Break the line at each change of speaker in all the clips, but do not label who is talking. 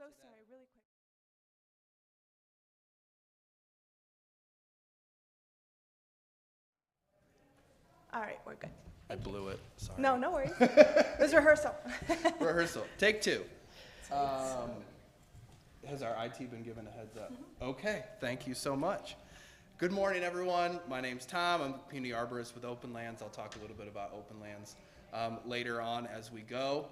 so sorry, really quick. All right, we're good.
I blew it, sorry.
No, no worries. It was rehearsal.
Rehearsal, take two. Has our IT been given a heads up? Okay, thank you so much. Good morning, everyone. My name's Tom. I'm a community arborist with Open Lands. I'll talk a little bit about Open Lands later on as we go.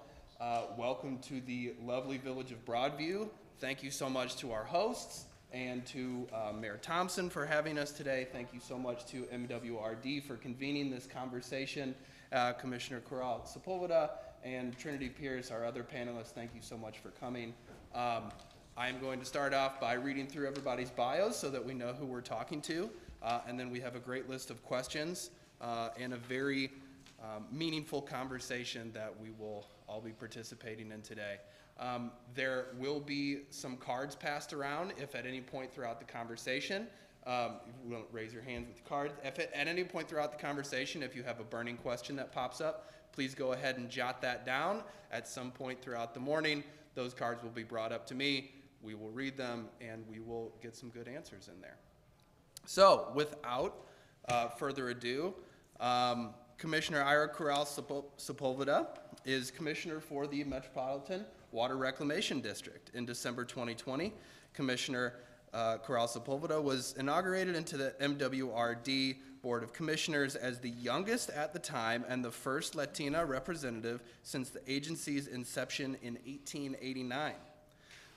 Welcome to the lovely village of Broadview. Thank you so much to our hosts and to Mayor Thompson for having us today. Thank you so much to MWRD for convening this conversation. Commissioner Corral Sepulveda and Trinity Pierce, our other panelists, thank you so much for coming. I'm going to start off by reading through everybody's bios so that we know who we're talking to, and then we have a great list of questions and a very meaningful conversation that we will all be participating in today. There will be some cards passed around if at any point throughout the conversation, you won't raise your hands with the card. If at any point throughout the conversation, if you have a burning question that pops up, please go ahead and jot that down. At some point throughout the morning, those cards will be brought up to me. We will read them, and we will get some good answers in there. So, without further ado, Commissioner Ira Corral Sepulveda is Commissioner for the Metropolitan Water Reclamation District. In December 2020, Commissioner Corral Sepulveda was inaugurated into the MWRD Board of Commissioners as the youngest at the time and the first Latina representative since the agency's inception in 1889.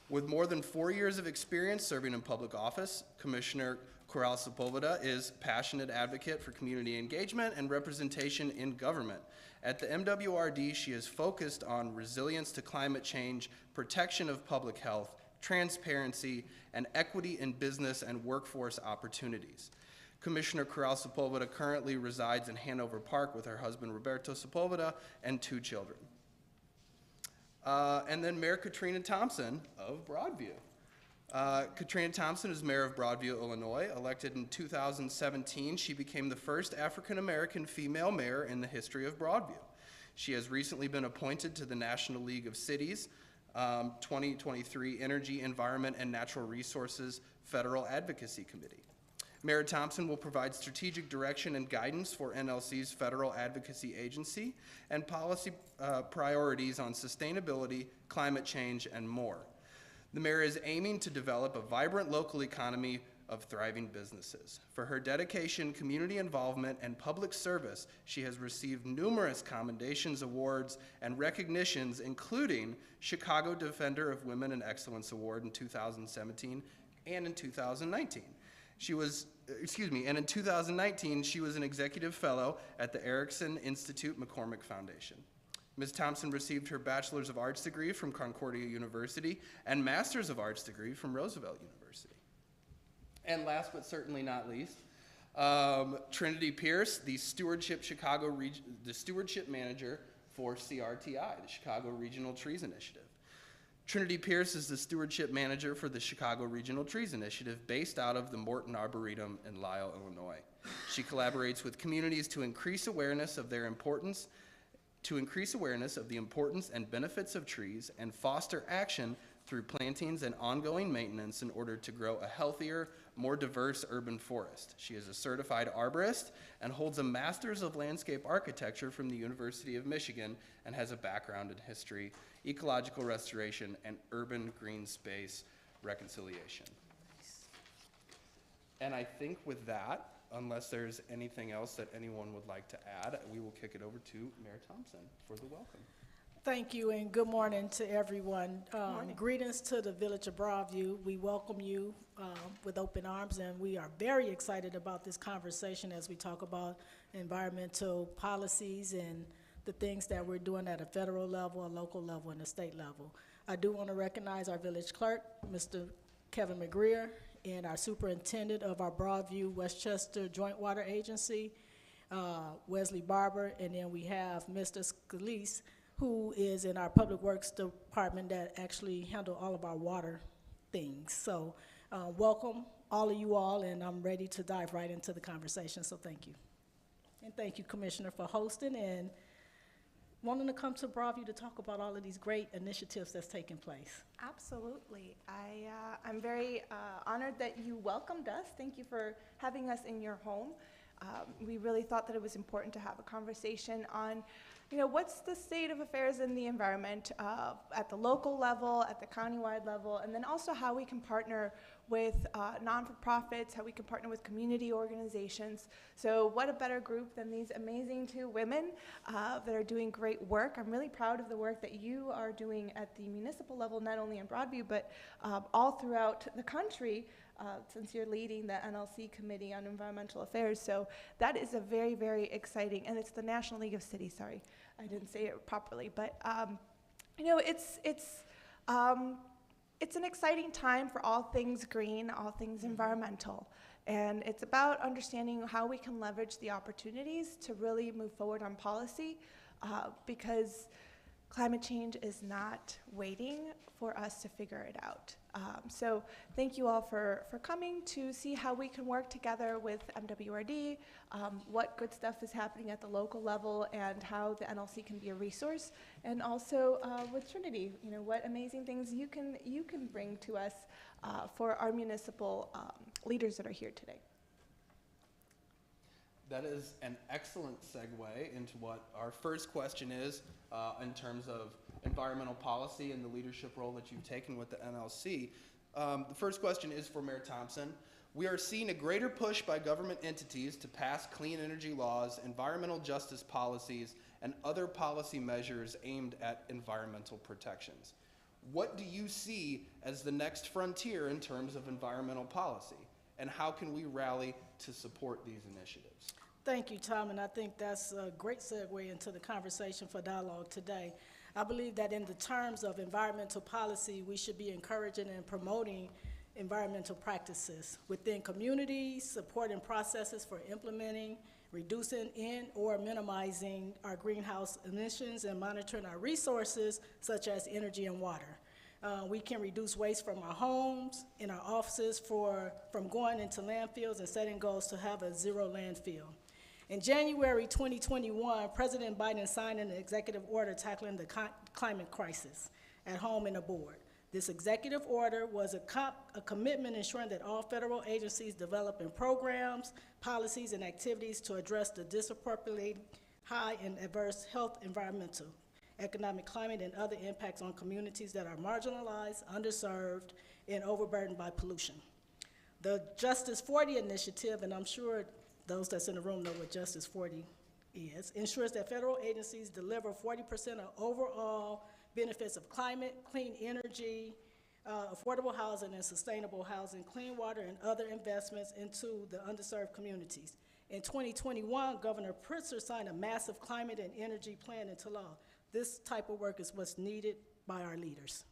With more than 4 years of experience serving in public office, Commissioner Corral Sepulveda is a passionate advocate for community engagement and representation in government. At the MWRD, she is focused on resilience to climate change, protection of public health, transparency, and equity in business and workforce opportunities. Commissioner Corral Sepulveda currently resides in Hanover Park with her husband Roberto Sepulveda and 2 children. And then Mayor Katrina Thompson of Broadview. Katrina Thompson is mayor of Broadview, Illinois. Elected in 2017, she became the first African-American female mayor in the history of Broadview. She has recently been appointed to the National League of Cities 2023 Energy, Environment, and Natural Resources Federal Advocacy Committee. Mayor Thompson will provide strategic direction and guidance for NLC's federal advocacy agency and policy priorities on sustainability, climate change, and more. The mayor is aiming to develop a vibrant local economy of thriving businesses. For her dedication, community involvement, and public service, she has received numerous commendations, awards, and recognitions, including Chicago Defender of Women in Excellence Award in 2017 and in 2019. And in 2019, she was an executive fellow at the Erickson Institute McCormick Foundation. Ms. Thompson received her Bachelor's of Arts degree from Concordia University and Master's of Arts degree from Roosevelt University. And last but certainly not least, Trinity Pierce, the Stewardship Manager for CRTI, the Chicago Regional Trees Initiative. Trinity Pierce is the Stewardship Manager for the Chicago Regional Trees Initiative based out of the Morton Arboretum in Lisle, Illinois. She collaborates with communities to increase awareness of the importance and benefits of trees and foster action through plantings and ongoing maintenance in order to grow a healthier, more diverse urban forest. She is a certified arborist and holds a Master's of Landscape Architecture from the University of Michigan and has a background in history, ecological restoration, and urban green space reconciliation. And I think with that, unless there's anything else that anyone would like to add, we will kick it over to Mayor Thompson for the welcome.
Thank you, and good morning to everyone. Greetings to the Village of Broadview. We welcome you with open arms, and we are very excited about this conversation as we talk about environmental policies and the things that we're doing at a federal level, a local level, and a state level. I do want to recognize our village clerk, Mr. Kevin McGreer, and our superintendent of our Broadview Westchester Joint Water Agency, Wesley Barber, and then we have Mr. Scalise, who is in our Public Works Department that actually handle all of our water things. So welcome all of you all, and I'm ready to dive right into the conversation, so thank you. And thank you, Commissioner, for hosting, and wanting to come to Broadview to talk about all of these great initiatives that's taking place.
Absolutely. I'm very honored that you welcomed us. Thank you for having us in your home. We really thought that it was important to have a conversation on, what's the state of affairs in the environment at the local level, at the countywide level, and then also how we can partner with non-for-profits, how we can partner with community organizations. So what a better group than these amazing two women that are doing great work. I'm really proud of the work that you are doing at the municipal level, not only in Broadview, but all throughout the country, since you're leading the NLC Committee on Environmental Affairs. So that is a very, very exciting, and it's the National League of Cities, sorry, I didn't say it properly, but it's an exciting time for all things green, all things environmental. And it's about understanding how we can leverage the opportunities to really move forward on policy, because climate change is not waiting for us to figure it out. So thank you all for coming to see how we can work together with MWRD, what good stuff is happening at the local level, and how the NLC can be a resource, and also with Trinity, what amazing things you can bring to us for our municipal leaders that are here today.
That is an excellent segue into what our first question is in terms of environmental policy and the leadership role that you've taken with the NLC. The first question is for Mayor Thompson. We are seeing a greater push by government entities to pass clean energy laws, environmental justice policies, and other policy measures aimed at environmental protections. What do you see as the next frontier in terms of environmental policy, and how can we rally to support these initiatives?
Thank you, Tom, and I think that's a great segue into the conversation for dialogue today. I believe that in the terms of environmental policy, we should be encouraging and promoting environmental practices within communities, supporting processes for implementing, reducing or minimizing our greenhouse emissions, and monitoring our resources such as energy and water. We can reduce waste from our homes, in our offices, from going into landfills, and setting goals to have a zero landfill. In January 2021, President Biden signed an executive order tackling the climate crisis at home and aboard. This executive order was a commitment ensuring that all federal agencies develop programs, policies, and activities to address the disproportionately high and adverse health, environmental, economic, climate, and other impacts on communities that are marginalized, underserved, and overburdened by pollution. The Justice 40 initiative, and I'm sure those that's in the room know what Justice 40 is, ensures that federal agencies deliver 40% of overall benefits of climate, clean energy, affordable housing and sustainable housing, clean water, and other investments into the underserved communities. In 2021, Governor Pritzker signed a massive climate and energy plan into law. This type of work is what's needed by our leaders.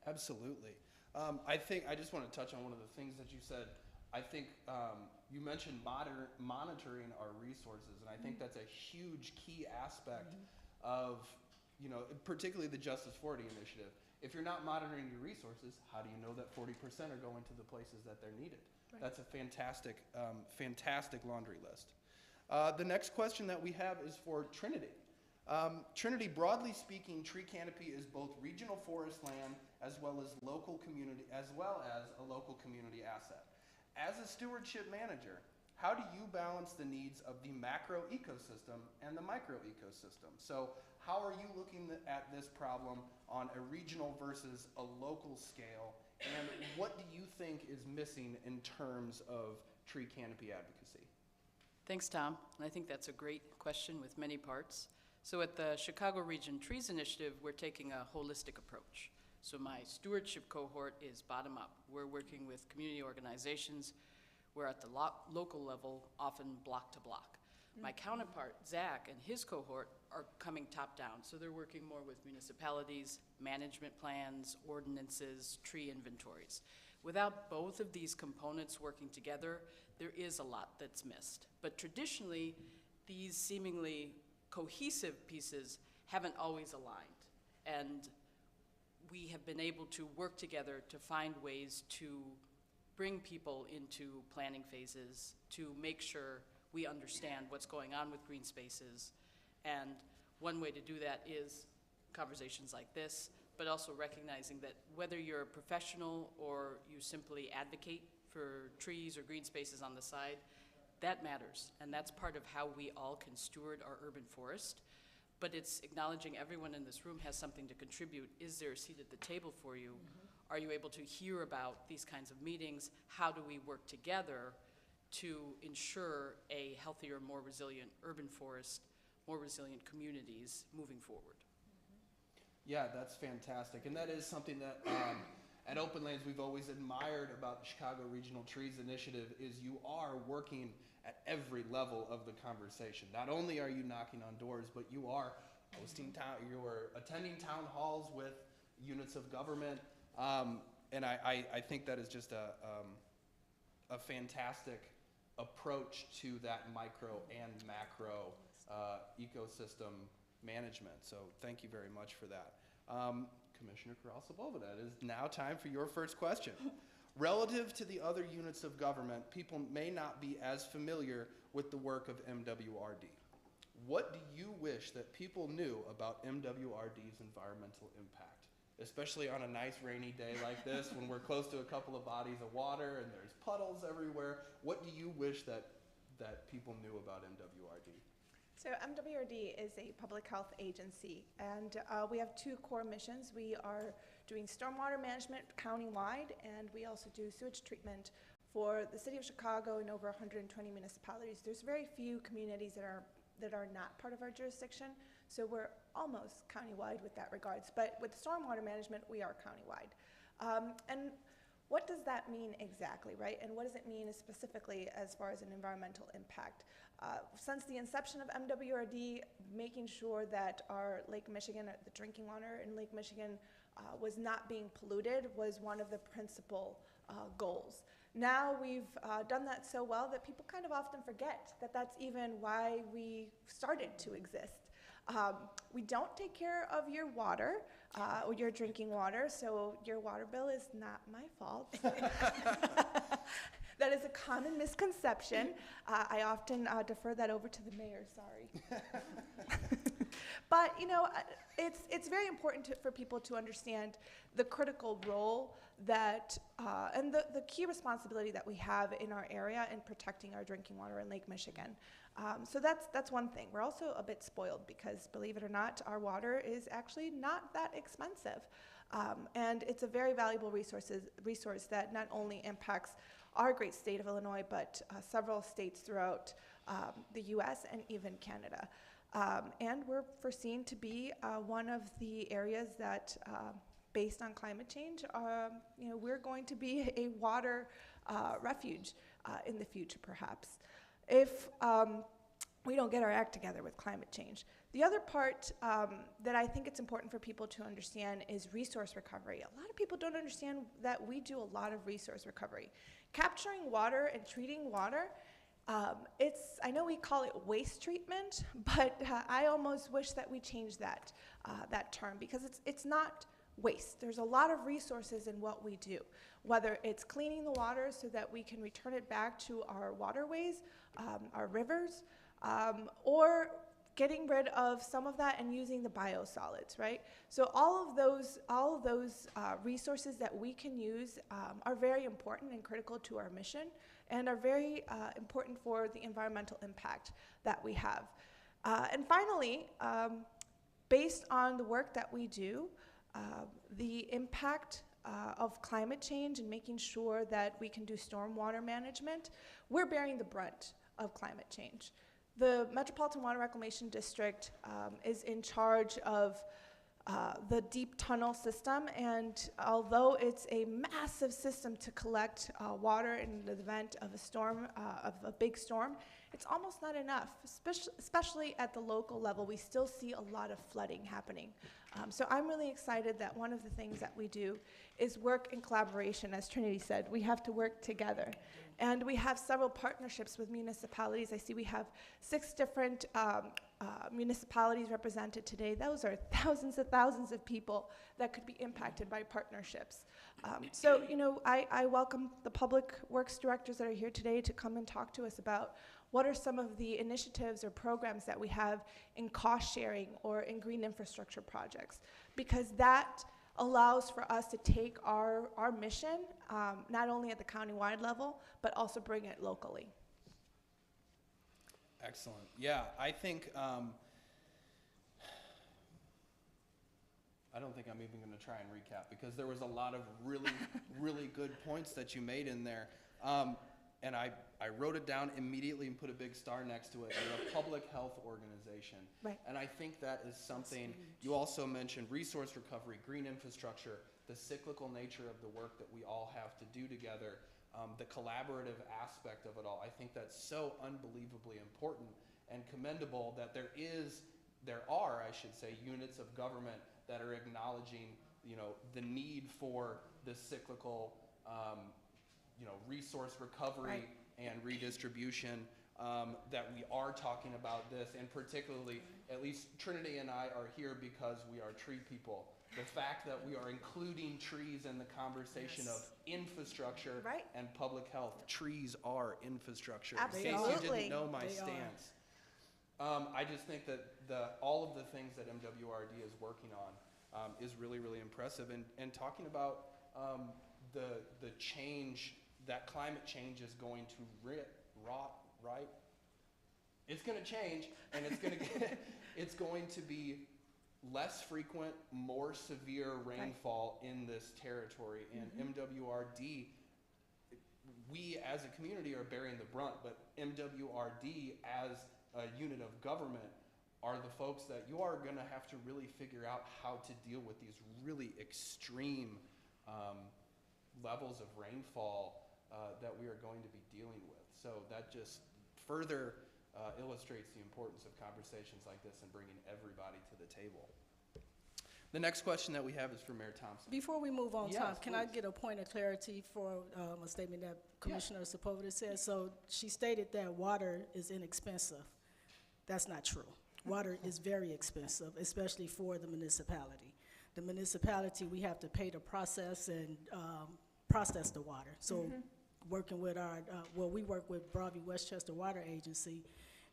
Absolutely. I just want to touch on one of the things that you said. I think you mentioned monitoring our resources, and I think that's a huge key aspect of, particularly the Justice 40 initiative. If you're not monitoring your resources, how do you know that 40% are going to the places that they're needed? Right. That's a fantastic, fantastic laundry list. The next question that we have is for Trinity. Trinity, broadly speaking, tree canopy is both regional forest land as well as a local community asset. As a stewardship manager, how do you balance the needs of the macro ecosystem and the micro ecosystem? So how are you looking at this problem on a regional versus a local scale, and what do you think is missing in terms of tree canopy advocacy?
Thanks, Tom. And I think that's a great question with many parts. So at the Chicago Region Trees Initiative, we're taking a holistic approach. So my stewardship cohort is bottom up. We're working with community organizations. We're at the local level, often block to block. My counterpart, Zach, and his cohort are coming top down. So they're working more with municipalities, management plans, ordinances, tree inventories. Without both of these components working together, there is a lot that's missed. But traditionally, these seemingly cohesive pieces haven't always aligned. And we have been able to work together to find ways to bring people into planning phases, to make sure we understand what's going on with green spaces. And One way to do that is conversations like this, but also recognizing that whether you're a professional or you simply advocate for trees or green spaces on the side, that matters. And that's part of how we all can steward our urban forest. But it's acknowledging everyone in this room has something to contribute. Is there a seat at the table for you? Are you able to hear about these kinds of meetings? How do we work together to ensure a healthier, more resilient urban forest, more resilient communities moving forward?
Yeah, that's fantastic. And that is something that at Open Lands we've always admired about the Chicago Regional Trees Initiative is you are working at every level of the conversation. Not only are you knocking on doors, but you are you are attending town halls with units of government. And I think that is just a fantastic approach to that micro and macro ecosystem management. So thank you very much for that. Commissioner Karalsa-Boveda, it is now time for your first question. Relative to the other units of government, people may not be as familiar with the work of MWRD. What do you wish that people knew about MWRD's environmental impact? Especially on a nice rainy day like this, when we're close to a couple of bodies of water and there's puddles everywhere. What do you wish that people knew about MWRD?
So MWRD is a public health agency, and we have two core missions. We are doing stormwater management countywide, and we also do sewage treatment for the city of Chicago and over 120 municipalities. There's very few communities that are not part of our jurisdiction, so we're almost countywide with that regards. But with stormwater management, we are countywide. And what does that mean exactly, right? And what does it mean specifically as far as an environmental impact? Since the inception of MWRD, making sure that our Lake Michigan, the drinking water in Lake Michigan, was not being polluted was one of the principal goals. Now we've done that so well that people kind of often forget that that's even why we started to exist. We don't take care of your water, or your drinking water, so your water bill is not my fault. That is a common misconception. I often defer that over to the mayor, sorry. But, you know, it's very important for people to understand the critical role that, and the key responsibility that we have in our area in protecting our drinking water in Lake Michigan. So that's one thing. We're also a bit spoiled because, believe it or not, our water is actually not that expensive. And it's a very valuable resource that not only impacts our great state of Illinois, but several states throughout the US and even Canada. And we're foreseen to be one of the areas that, based on climate change, you know, we're going to be a water refuge in the future, perhaps, if we don't get our act together with climate change. The other part that I think it's important for people to understand is resource recovery. A lot of people don't understand that we do a lot of resource recovery. Capturing water and treating water, I know we call it waste treatment, but I almost wish that we changed that term, because it's not waste. There's a lot of resources in what we do, whether it's cleaning the water so that we can return it back to our waterways, our rivers, or getting rid of some of that and using the biosolids, right? So all of those resources that we can use are very important and critical to our mission, and are very important for the environmental impact that we have. And finally, based on the work that we do, the impact of climate change and making sure that we can do stormwater management, we're bearing the brunt of climate change. The Metropolitan Water Reclamation District is in charge of the deep tunnel system, and although it's a massive system to collect water in the event of a storm, of a big storm, it's almost not enough, especially at the local level. We still see a lot of flooding happening. So I'm really excited that one of the things that we do is work in collaboration. As Trinity said, we have to work together. And we have several partnerships with municipalities. I see we have 6 different municipalities represented today. Those are thousands of people that could be impacted by partnerships. So, you know, I welcome the public works directors that are here today to come and talk to us about what are some of the initiatives or programs that we have in cost sharing or in green infrastructure projects? Because that allows for us to take our mission, not only at the countywide level, but also bring it locally.
Excellent. Yeah, I think, I don't think I'm even going to try and recap because there was a lot of really, really good points that you made in there. And I wrote it down immediately and put a big star next to it. We're a public health organization.
Right.
And I think that is something, you also mentioned resource recovery, green infrastructure, the cyclical nature of the work that we all have to do together, the collaborative aspect of it all. I think that's so unbelievably important and commendable that there are, I should say, units of government that are acknowledging, the need for the cyclical, resource recovery and redistribution, that we are talking about this, and particularly, at least Trinity and I are here because we are tree people. The fact that we are including trees in the conversation of infrastructure and public health. Trees are infrastructure.
Absolutely.
In case you didn't know my stance. I just think that all of the things that MWRD is working on is really, really impressive. And talking about the change, that climate change is going to right? It's going to change, and it's going to be less frequent, more severe rainfall in this territory. And MWRD, we as a community are bearing the brunt, but MWRD as a unit of government are the folks that you are going to have to really figure out how to deal with these really extreme levels of rainfall that we are going to be dealing with. So that just further illustrates the importance of conversations like this and bringing everybody to the table. The next question that we have is for Mayor Thompson.
Before we move on,
Yes,
Tom, can I
please.
get a point of clarity for a statement that Commissioner Sepulveda said? So she stated that water is inexpensive. That's not true. Water is very expensive, especially for the municipality. The municipality, we have to pay to process and process the water. So working with we work with Broadview Westchester Water Agency,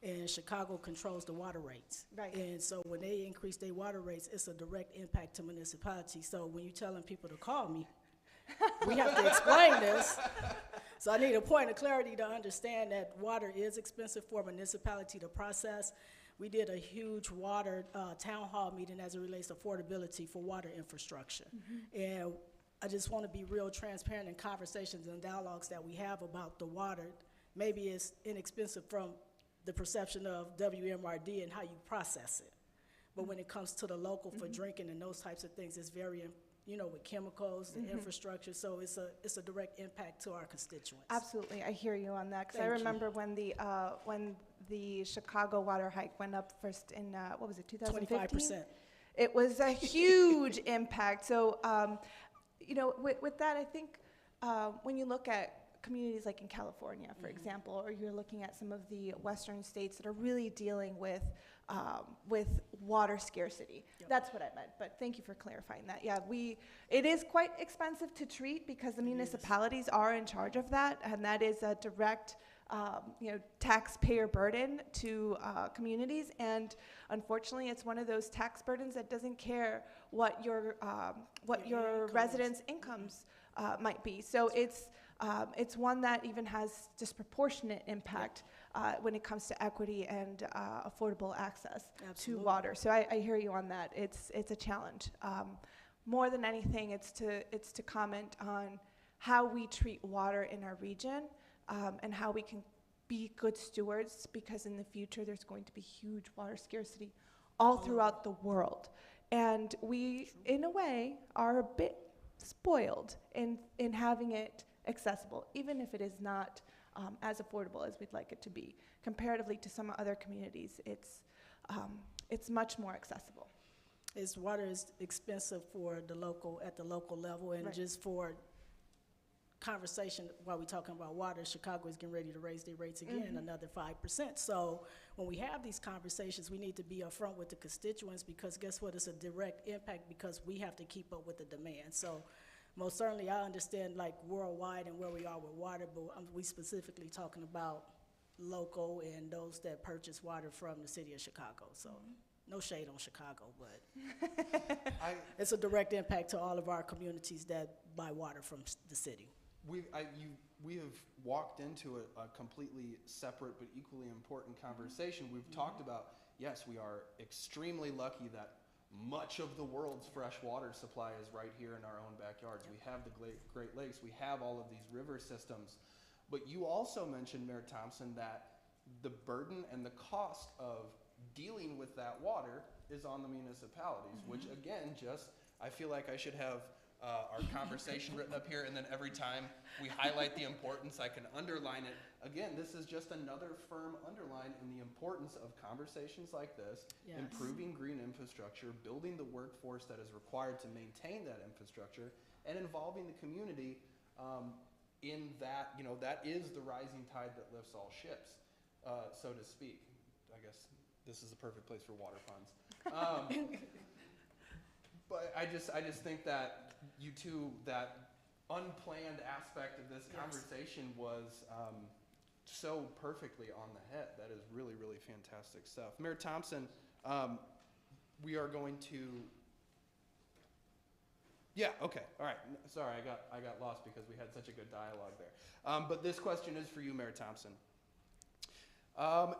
and Chicago controls the water rates.
Right.
And so when they increase their water rates, it's a direct impact to municipality. So when you're telling people to call me, we have to explain this. So I need a point of clarity to understand that water is expensive for a municipality to process. We did a huge water town hall meeting as it relates to affordability for water infrastructure. And I just want to be real transparent in conversations and dialogues that we have about the water. Maybe it's inexpensive from the perception of WMRD and how you process it. But when it comes to the local for drinking and those types of things, it's very, with chemicals and infrastructure, so it's a direct impact to our constituents.
Absolutely, I hear you on that, because I
Thank you.
remember when the Chicago water hike went up first in, 2015?
25%.
It was a huge impact. So, with that, I think when you look at communities like in California, for example, or you're looking at some of the Western states that are really dealing with water scarcity.
Yep.
That's what I meant, but thank you for clarifying that. Yeah, it is quite expensive to treat because the municipalities are in charge of that, and that is a direct taxpayer burden to communities, and unfortunately, it's one of those tax burdens that doesn't care what your residents' incomes might be. So it's one that even has disproportionate impact when it comes to equity and affordable access to water. So I hear you on that. It's a challenge. More than anything, it's to comment on how we treat water in our region. And how we can be good stewards, because in the future there's going to be huge water scarcity all throughout the world. And we, in a way, are a bit spoiled in having it accessible, even if it is not as affordable as we'd like it to be. Comparatively to some other communities, it's much more accessible.
Water is expensive at the local level, and just for conversation while we're talking about water, Chicago is getting ready to raise their rates again another 5%. So when we have these conversations, we need to be upfront with the constituents, because guess what? It's a direct impact because we have to keep up with the demand. So most certainly I understand like worldwide and where we are with water, but we specifically talking about local and those that purchase water from the city of Chicago. So no shade on Chicago, but it's a direct impact to all of our communities that buy water from the city.
We have walked into a completely separate but equally important conversation. We've talked about, yes, we are extremely lucky that much of the world's fresh water supply is right here in our own backyards. We have the Great Lakes, we have all of these river systems. But you also mentioned, Mayor Thompson, that the burden and the cost of dealing with that water is on the municipalities, which again, I feel like I should have our conversation written up here, and then every time we highlight the importance, I can underline it. Again, this is just another firm underline in the importance of conversations like this,
Yes.
improving green infrastructure, building the workforce that is required to maintain that infrastructure, and involving the community in that, that is the rising tide that lifts all ships, so to speak. I guess this is a perfect place for water puns. But I just think that that unplanned aspect of this conversation was so perfectly on the head. That is really, really fantastic stuff. Mayor Thompson, we are going to. Yeah. Okay. All right. Sorry, I got lost because we had such a good dialogue there. But this question is for you, Mayor Thompson.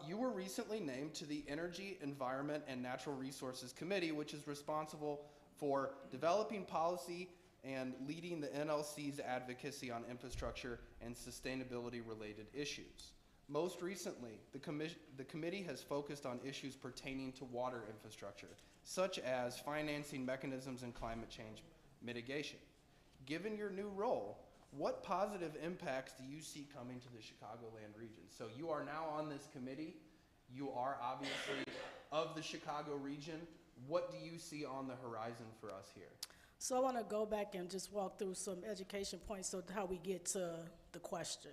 You were recently named to the Energy, Environment, and Natural Resources Committee, which is responsible for developing policy and leading the NLC's advocacy on infrastructure and sustainability-related issues. Most recently, the committee has focused on issues pertaining to water infrastructure, such as financing mechanisms and climate change mitigation. Given your new role, what positive impacts do you see coming to the Chicagoland region? So you are now on this committee. You are obviously of the Chicago region. What do you see on the horizon for us here?
So I want to go back and just walk through some education points so how we get to the question.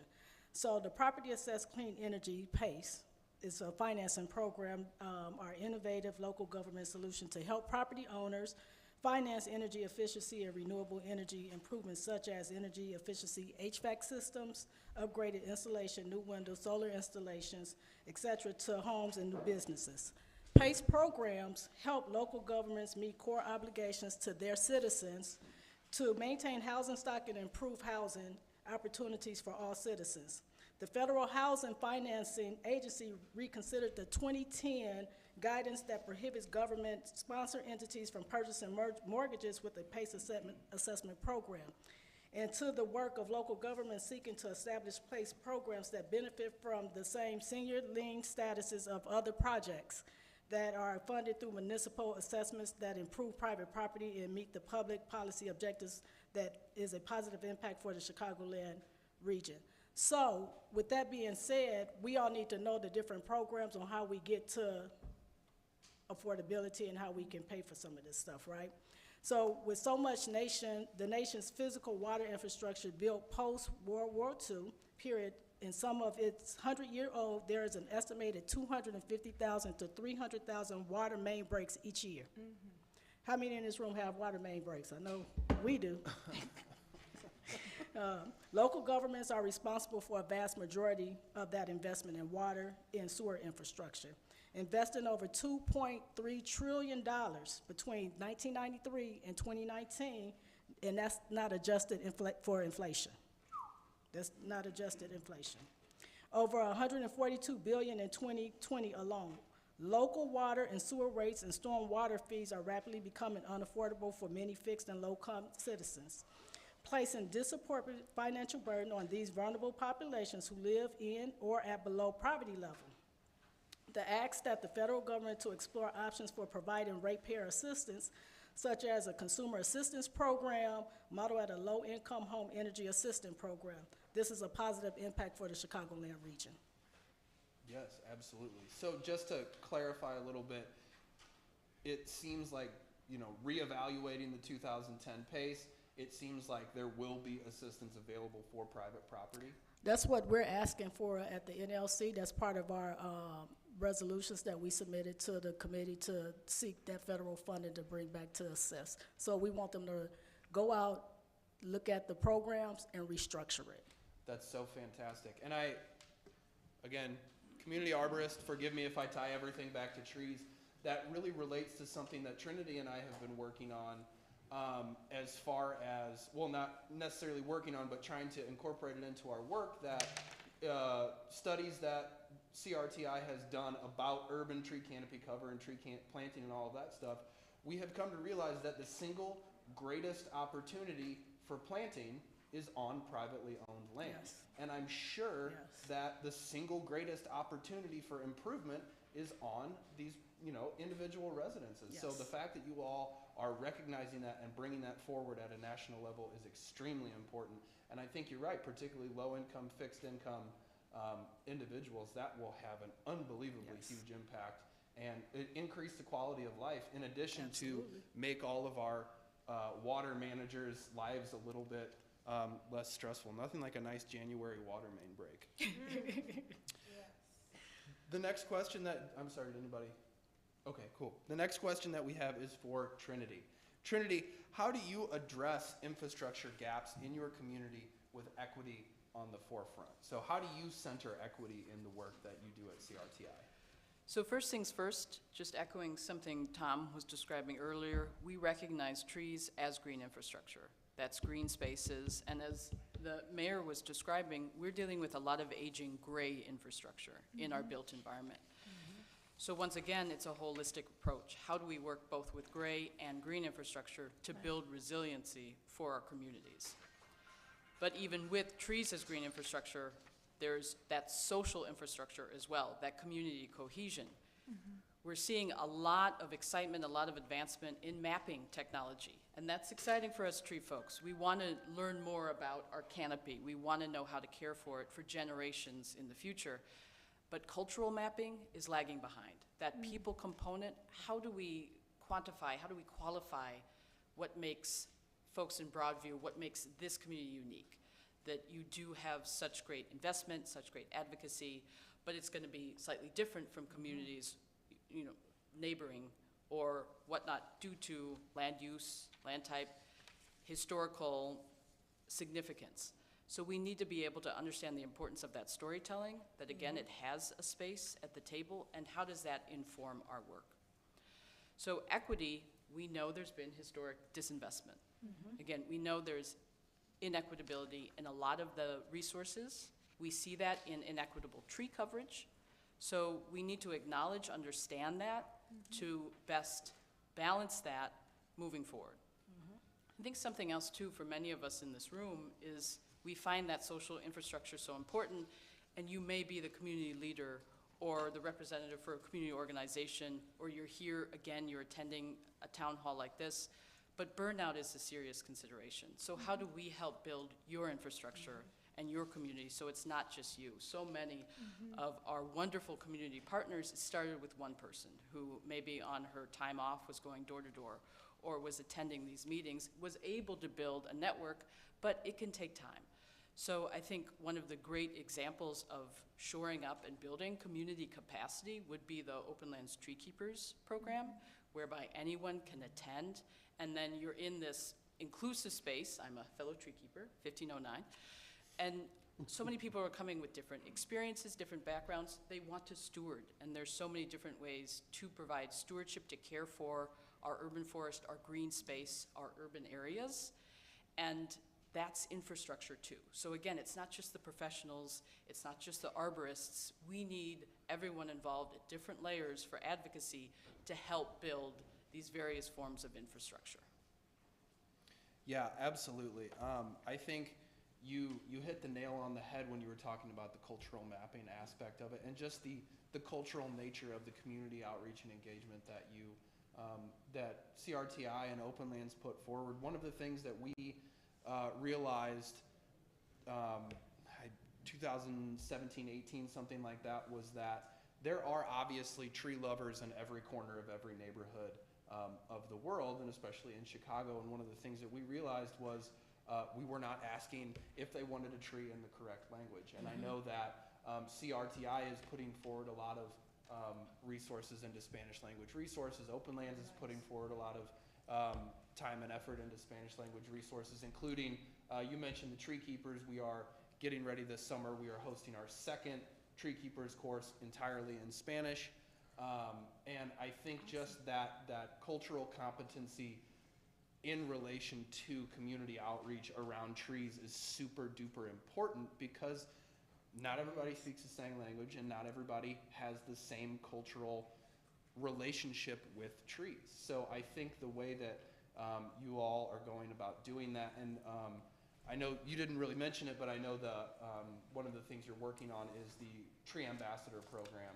So the Property Assessed Clean Energy, PACE, is a financing program, our innovative local government solution to help property owners finance energy efficiency and renewable energy improvements such as energy efficiency HVAC systems, upgraded installation, new windows, solar installations, et cetera, to homes and new businesses. PACE programs help local governments meet core obligations to their citizens to maintain housing stock and improve housing opportunities for all citizens. The Federal Housing Financing Agency reconsidered the 2010 guidance that prohibits government-sponsored entities from purchasing mortgages with a PACE assessment program, and to the work of local governments seeking to establish PACE programs that benefit from the same senior lien statuses of other projects that are funded through municipal assessments that improve private property and meet the public policy objectives that is a positive impact for the Chicagoland region. So with that being said, we all need to know the different programs on how we get to affordability and how we can pay for some of this stuff, right? So with so much the nation's physical water infrastructure built post-World War II, period, in some of its 100-year-old, there is an estimated 250,000 to 300,000 water main breaks each year. How many in this room have water main breaks? I know we do. Local governments are responsible for a vast majority of that investment in water and sewer infrastructure, investing over $2.3 trillion between 1993 and 2019, and that's not adjusted for inflation. That's not adjusted inflation. Over $142 billion in 2020 alone. Local water and sewer rates and storm water fees are rapidly becoming unaffordable for many fixed and low-income citizens, placing disproportionate financial burden on these vulnerable populations who live in or at below poverty level. The ask that the federal government to explore options for providing ratepayer assistance, such as a consumer assistance program, modeled at a low-income home energy assistance program. This is a positive impact for the Chicagoland region.
Yes, absolutely. So just to clarify a little bit, it seems like, reevaluating the 2010 PACE, it seems like there will be assistance available for private property.
That's what we're asking for at the NLC. That's part of our resolutions that we submitted to the committee to seek that federal funding to bring back to assess. So we want them to go out, look at the programs, and restructure it.
That's so fantastic. And community arborist, forgive me if I tie everything back to trees, that really relates to something that Trinity and I have been working on as far as, well, not necessarily working on, but trying to incorporate it into our work, that studies that CRTI has done about urban tree canopy cover and tree planting and all of that stuff, we have come to realize that the single greatest opportunity for planting is on privately owned land.
Yes.
And I'm sure
Yes.
that the single greatest opportunity for improvement is on these, individual residences. So
Yes.
the fact that you all are recognizing that and bringing that forward at a national level is extremely important. And I think you're right, particularly low-income, fixed-income individuals, that will have an unbelievably
Yes.
huge impact and increase the quality of life, in addition
Absolutely.
to make all of our water managers' lives a little bit less stressful. Nothing like a nice January water main break. The next question that, I'm sorry, did anybody? Okay, cool. The next question that we have is for Trinity. Trinity, how do you address infrastructure gaps in your community with equity on the forefront? So how do you center equity in the work that you do at CRTI?
So first things first, just echoing something Tom was describing earlier, we recognize trees as green infrastructure. That's green spaces, and as the mayor was describing, we're dealing with a lot of aging gray infrastructure in our built environment. So once again, it's a holistic approach. How do we work both with gray and green infrastructure to build resiliency for our communities? But even with trees as green infrastructure, there's that social infrastructure as well, that community cohesion. We're seeing a lot of excitement, a lot of advancement in mapping technology, and that's exciting for us tree folks. We want to learn more about our canopy. We want to know how to care for it for generations in the future. But cultural mapping is lagging behind. That people component, how do we quantify, how do we qualify what makes folks in Broadview, what makes this community unique? That you do have such great investment, such great advocacy, but it's going to be slightly different from communities, neighboring or whatnot, due to land use, land type, historical significance. So we need to be able to understand the importance of that storytelling, that again, it has a space at the table, and how does that inform our work? So equity, we know there's been historic disinvestment. Again, we know there's inequitability in a lot of the resources. We see that in inequitable tree coverage. So we need to acknowledge, understand that, to best balance that moving forward. I think something else too for many of us in this room is we find that social infrastructure so important, and you may be the community leader or the representative for a community organization, or you're here again, you're attending a town hall like this, but burnout is a serious consideration. So how do we help build your infrastructure and your community so it's not just you? So many of our wonderful community partners started with one person who maybe on her time off was going door to door or was attending these meetings, was able to build a network, but it can take time. So I think one of the great examples of shoring up and building community capacity would be the Open Lands Tree Keepers program, whereby anyone can attend, and then you're in this inclusive space. I'm a fellow tree keeper, 1509, and so many people are coming with different experiences, different backgrounds. They want to steward, and there's so many different ways to provide stewardship, to care for our urban forest, our green space, our urban areas, and that's infrastructure too. So again, it's not just the professionals, it's not just the arborists. We need everyone involved at different layers for advocacy to help build these various forms of infrastructure.
Yeah, absolutely. I think you hit the nail on the head when you were talking about the cultural mapping aspect of it, and just the cultural nature of the community outreach and engagement that you that CRTI and Open Lands put forward. One of the things that we realized 2017, 18, something like that, was that there are obviously tree lovers in every corner of every neighborhood of the world, and especially in Chicago. And one of the things that we realized was we were not asking if they wanted a tree in the correct language. And I know that CRTI is putting forward a lot of resources into Spanish language resources. Open Lands is putting forward a lot of time and effort into Spanish language resources, including, you mentioned the tree keepers. We are getting ready this summer. We are hosting our second tree keepers course entirely in Spanish. And I think just that cultural competency in relation to community outreach around trees is super duper important, because not everybody speaks the same language and not everybody has the same cultural relationship with trees. So I think the way that you all are going about doing that, and I know you didn't really mention it, but I know one of the things you're working on is the Tree Ambassador program,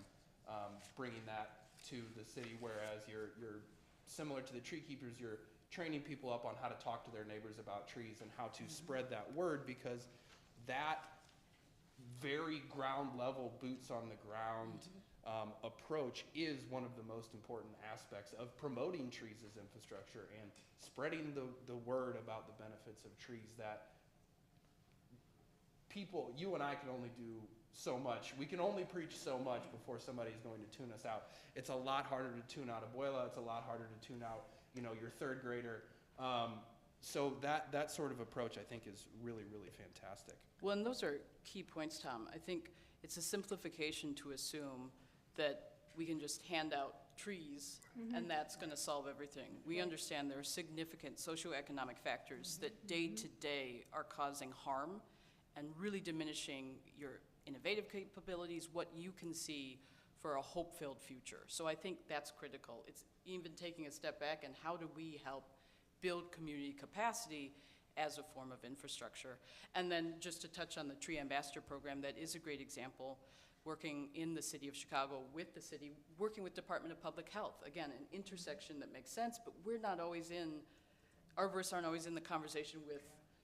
bringing that to the city, whereas you're similar to the tree keepers, you're training people up on how to talk to their neighbors about trees and how to spread that word, because that very ground level, boots on the ground approach is one of the most important aspects of promoting trees as infrastructure and spreading the word about the benefits of trees. That people, you and I can only do so much. We can only preach so much before somebody's going to tune us out. It's a lot harder to tune out Abuela. It's a lot harder to tune out, your third grader. So that sort of approach, I think, is really, really fantastic.
Well, and those are key points, Tom. I think it's a simplification to assume that we can just hand out trees and that's going to solve everything. We understand there are significant socioeconomic factors that day to day are causing harm and really diminishing your innovative capabilities, what you can see for a hope-filled future. So I think that's critical. It's even taking a step back, and how do we help build community capacity as a form of infrastructure? And then just to touch on the Tree Ambassador program, that is a great example, working in the city of Chicago with the city, working with Department of Public Health. Again, an intersection that makes sense, but we're not always arborists aren't always in the conversation with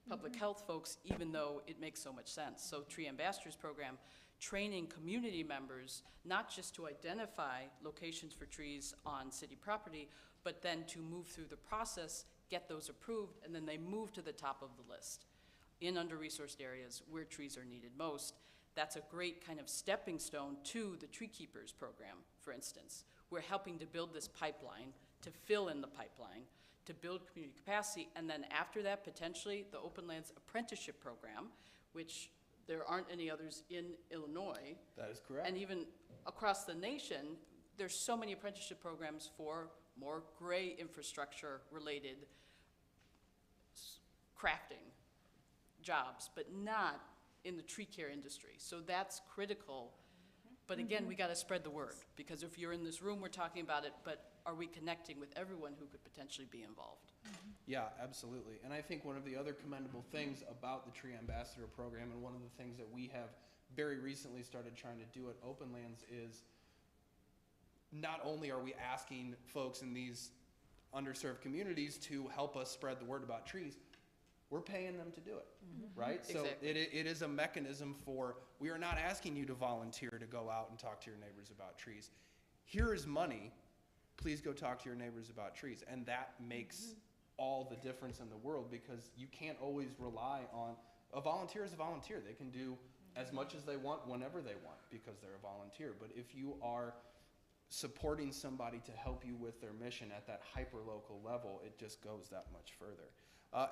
public health folks, even though it makes so much sense. So Tree Ambassadors program, training community members, not just to identify locations for trees on city property, but then to move through the process, get those approved, and then they move to the top of the list in under-resourced areas where trees are needed most. That's a great kind of stepping stone to the Tree Keepers program, for instance. We're helping to build this pipeline, to fill in the pipeline, to build community capacity, and then after that, potentially, the Open Lands Apprenticeship Program, which there aren't any others in Illinois.
That is correct.
And even across the nation, there's so many apprenticeship programs for more gray infrastructure related crafting jobs, but not in the tree care industry. So that's critical. But again, we got to spread the word, because if you're in this room, we're talking about it, but are we connecting with everyone who could potentially be involved?
Yeah, absolutely. And I think one of the other commendable things about the Tree Ambassador program, and one of the things that we have very recently started trying to do at Open Lands, is not only are we asking folks in these underserved communities to help us spread the word about trees, we're paying them to do it, right? So
Exactly.
it is a mechanism for, we are not asking you to volunteer to go out and talk to your neighbors about trees. Here is money, please go talk to your neighbors about trees. And that makes all the difference in the world, because you can't always rely on, a volunteer is a volunteer. They can do as much as they want, whenever they want, because they're a volunteer. But if you are supporting somebody to help you with their mission at that hyper-local level, it just goes that much further.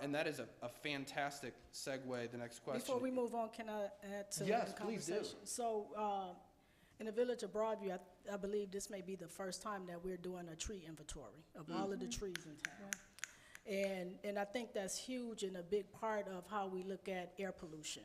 And that is a fantastic segue. The next question.
Before we move on, can I add to
Yes,
the
please do.
conversation? So, in the village of Broadview, I believe this may be the first time that we're doing a tree inventory of all of the trees in town. And I think that's huge and a big part of how we look at air pollution.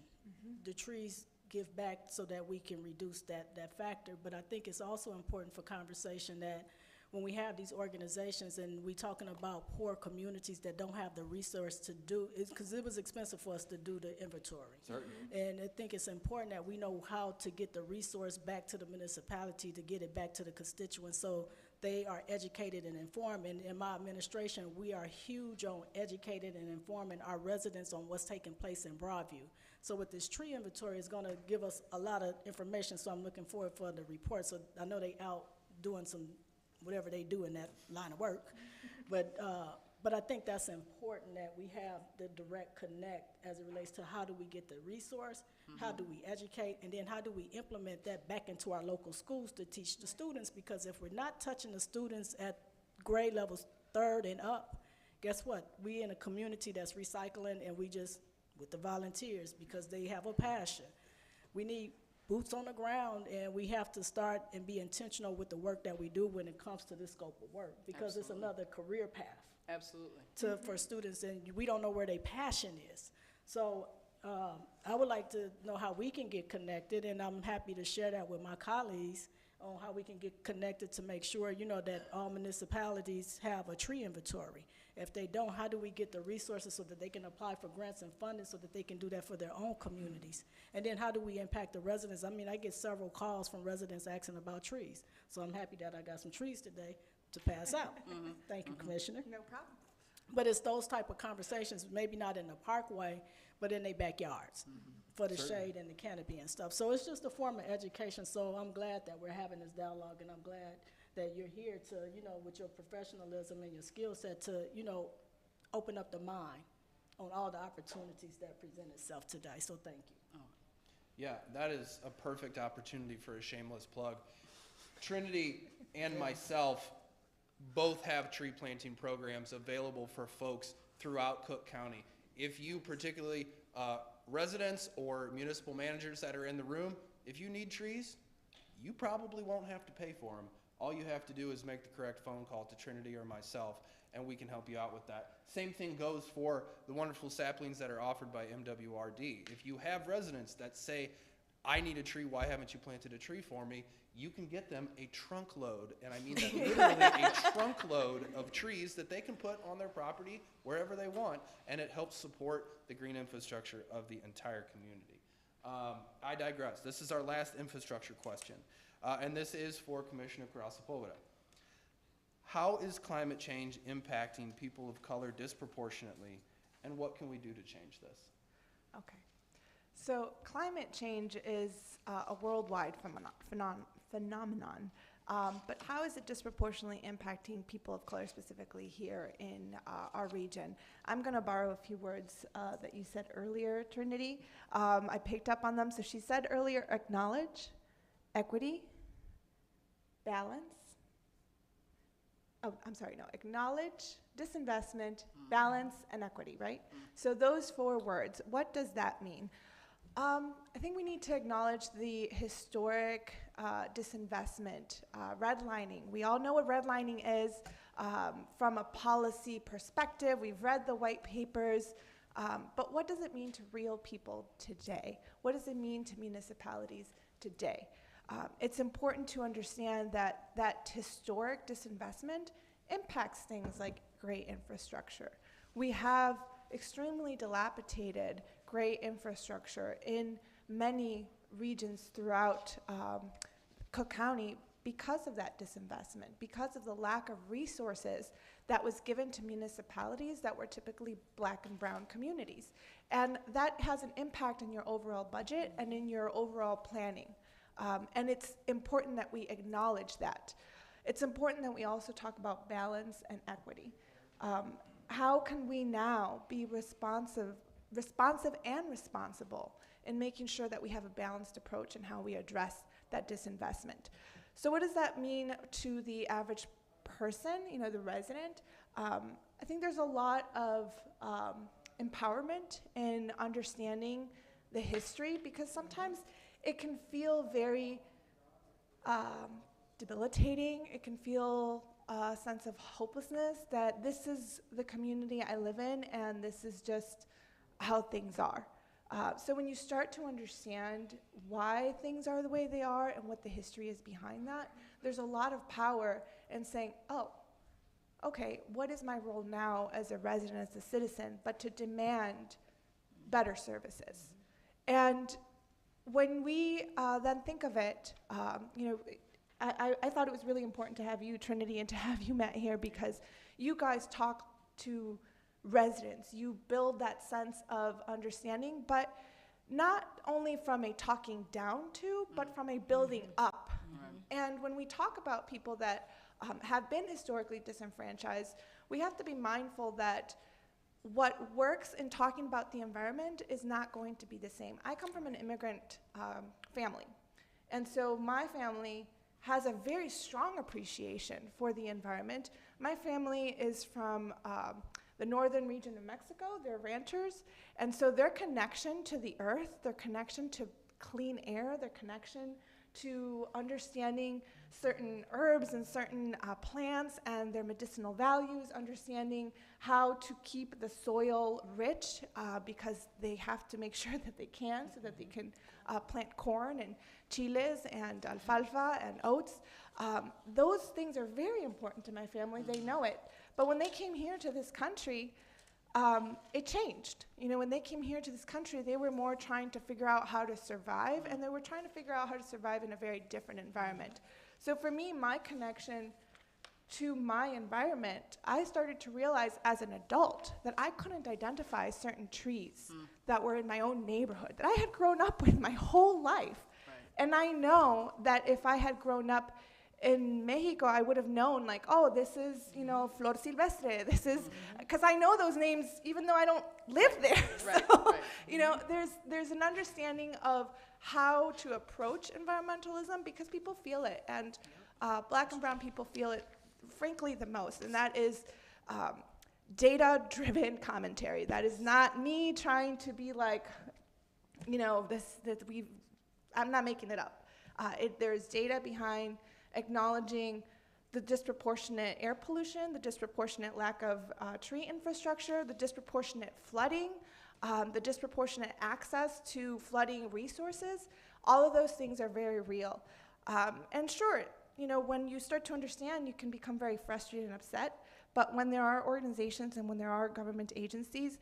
The trees give back so that we can reduce that factor, but I think it's also important for conversation that when we have these organizations and we're talking about poor communities that don't have the resource to do it, because it was expensive for us to do the inventory.
Certainly.
And I think it's important that we know how to get the resource back to the municipality, to get it back to the constituents, so they are educated and informed. And in my administration, we are huge on educated and informing our residents on what's taking place in Broadview. So with this tree inventory, it's gonna give us a lot of information, so I'm looking forward for the report. So I know they out doing some whatever they do in that line of work. But I think that's important that we have the direct connect as it relates to how do we get the resource, how do we educate, and then how do we implement that back into our local schools to teach the students, because if we're not touching the students at grade levels 3rd and up, guess what? We in a community that's recycling, and we just, with the volunteers, because they have a passion. We need boots on the ground, and we have to start and be intentional with the work that we do when it comes to this scope of work, because it's another career path
Absolutely.
for students, and we don't know where their passion is. So I would like to know how we can get connected, and I'm happy to share that with my colleagues on how we can get connected to make sure, that all municipalities have a tree inventory. If they don't, how do we get the resources so that they can apply for grants and funding so that they can do that for their own communities? And then how do we impact the residents? I mean, I get several calls from residents asking about trees. So I'm happy that I got some trees today to pass out. Thank you, Commissioner.
No problem.
But it's those type of conversations, maybe not in the parkway, but in their backyards for the shade and the canopy and stuff. So it's just a form of education. So I'm glad that we're having this dialogue, and I'm glad that you're here to, with your professionalism and your skill set to, open up the mind on all the opportunities that present itself today. So thank you.
Yeah, that is a perfect opportunity for a shameless plug. Trinity and myself both have tree planting programs available for folks throughout Cook County. If you particularly residents or municipal managers that are in the room, if you need trees, you probably won't have to pay for them. All you have to do is make the correct phone call to Trinity or myself, and we can help you out with that. Same thing goes for the wonderful saplings that are offered by MWRD. If you have residents that say, I need a tree, why haven't you planted a tree for me? You can get them a trunk load, and I mean that literally a trunk load of trees that they can put on their property wherever they want, and it helps support the green infrastructure of the entire community. I digress. This is our last infrastructure question, and this is for Commissioner Krasopolvita. How is climate change impacting people of color disproportionately, and what can we do to change this?
Okay. So climate change is a worldwide phenomenon, but how is it disproportionately impacting people of color, specifically here in our region? I'm going to borrow a few words that you said earlier, Trinity. I picked up on them. So she said earlier, acknowledge, equity, balance. Oh, I'm sorry, no, acknowledge, disinvestment, balance, and equity, right? So those 4 words, what does that mean? I think we need to acknowledge the historic disinvestment, redlining. We all know what redlining is from a policy perspective. We've read the white papers, but what does it mean to real people today? What does it mean to municipalities today? It's important to understand that that historic disinvestment impacts things like great infrastructure. We have extremely dilapidated great infrastructure in many regions throughout Cook County because of that disinvestment, because of the lack of resources that was given to municipalities that were typically Black and brown communities. And that has an impact on your overall budget and in your overall planning. And it's important that we acknowledge that. It's important that we also talk about balance and equity. How can we now be responsive and responsible in making sure that we have a balanced approach in how we address that disinvestment? So what does that mean to the average person, the resident? I think there's a lot of empowerment in understanding the history, because sometimes it can feel very debilitating. It can feel a sense of hopelessness that this is the community I live in and this is just how things are. So when you start to understand why things are the way they are and what the history is behind that, there's a lot of power in saying, oh, okay, what is my role now as a resident, as a citizen, but to demand better services. And when we then think of it, I thought it was really important to have you, Trinity, and to have you, Matt, here, because you guys talk to residents. You build that sense of understanding, but not only from a talking down to, but from a building up. And when we talk about people that have been historically disenfranchised, we have to be mindful that what works in talking about the environment is not going to be the same. I come from an immigrant family, and so my family has a very strong appreciation for the environment. My family is from the northern region of Mexico. They're ranchers, and so their connection to the earth, their connection to clean air, their connection to understanding certain herbs and certain plants and their medicinal values, understanding how to keep the soil rich because they have to make sure that they can so that they can plant corn and chiles and alfalfa and oats. Those things are very important to my family. They know it. But when they came here to this country, it changed. You know, when they came here to this country, they were more trying to figure out how to survive, and they were trying to figure out how to survive in a very different environment. So for me, my connection to my environment, I started to realize as an adult that I couldn't identify certain trees that were in my own neighborhood, that I had grown up with my whole life.
Right.
And I know that if I had grown up in Mexico, I would have known, like, oh, this is, you know, Flor Silvestre. This is, because I know those names even though I don't live there.
Right,
So,
right.
you know, there's an understanding of how to approach environmentalism because people feel it, and Black and brown people feel it, frankly, the most, and that is data-driven commentary. That is not me trying to be like, you know, I'm not making it up. There's data behind acknowledging the disproportionate air pollution, the disproportionate lack of tree infrastructure, the disproportionate flooding, the disproportionate access to flooding resources. All of those things are very real. And sure, you know, when you start to understand, you can become very frustrated and upset, but when there are organizations and when there are government agencies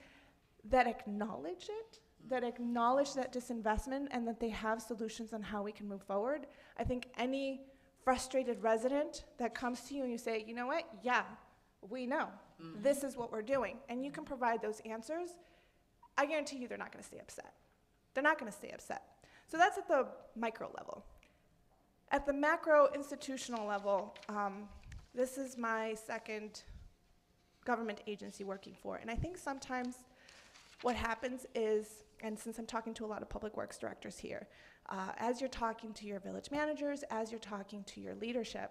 that acknowledge it, that acknowledge that disinvestment and that they have solutions on how we can move forward, I think any frustrated resident that comes to you and you say, you know what, yeah, we know, this is what we're doing, and you can provide those answers, I guarantee you they're not gonna stay upset. They're not gonna stay upset. So that's at the micro level. At the macro institutional level, this is my second government agency working for, and I think sometimes what happens is, and since I'm talking to a lot of public works directors here, as you're talking to your village managers, as you're talking to your leadership,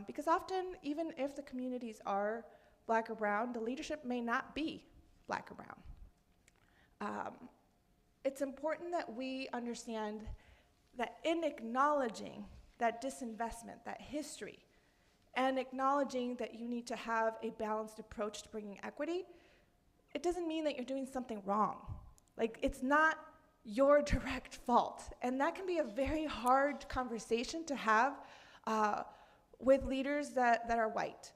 because often, even if the communities are Black or brown, the leadership may not be Black or brown. It's important that we understand that in acknowledging that disinvestment, that history, and acknowledging that you need to have a balanced approach to bringing equity, it doesn't mean that you're doing something wrong. Like, it's not your direct fault. And that can be a very hard conversation to have with leaders that are white.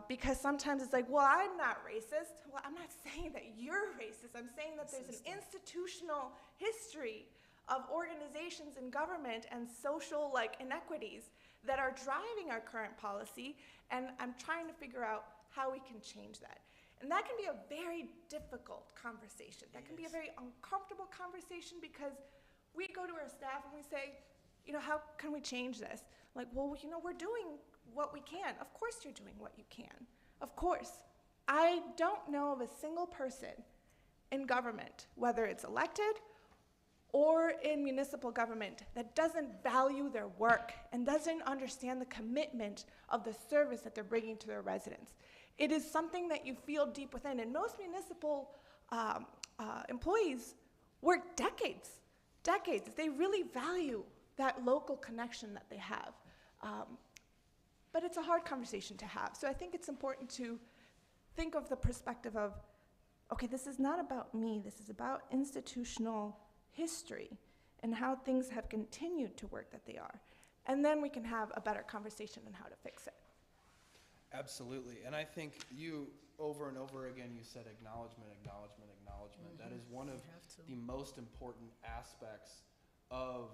Because sometimes it's like, well, I'm not racist. Well, I'm not saying that you're racist. I'm saying that there's an institutional history of organizations in government and social inequities that are driving our current policy, and I'm trying to figure out how we can change that. And that can be a very difficult conversation. That can be a very uncomfortable conversation because we go to our staff and we say, you know, how can we change this? Like, well, you know, we're doing what we can. Of course you're doing what you can. Of course. I don't know of a single person in government, whether it's elected or in municipal government, that doesn't value their work and doesn't understand the commitment of the service that they're bringing to their residents. It is something that you feel deep within, and most municipal employees work decades. They really value that local connection that they have. But it's a hard conversation to have. So I think it's important to think of the perspective of, okay, this is not about me, this is about institutional history and how things have continued to work that they are. And then we can have a better conversation on how to fix it.
Absolutely. And I think you, over and over again, you said acknowledgement. That is one of the most important aspects of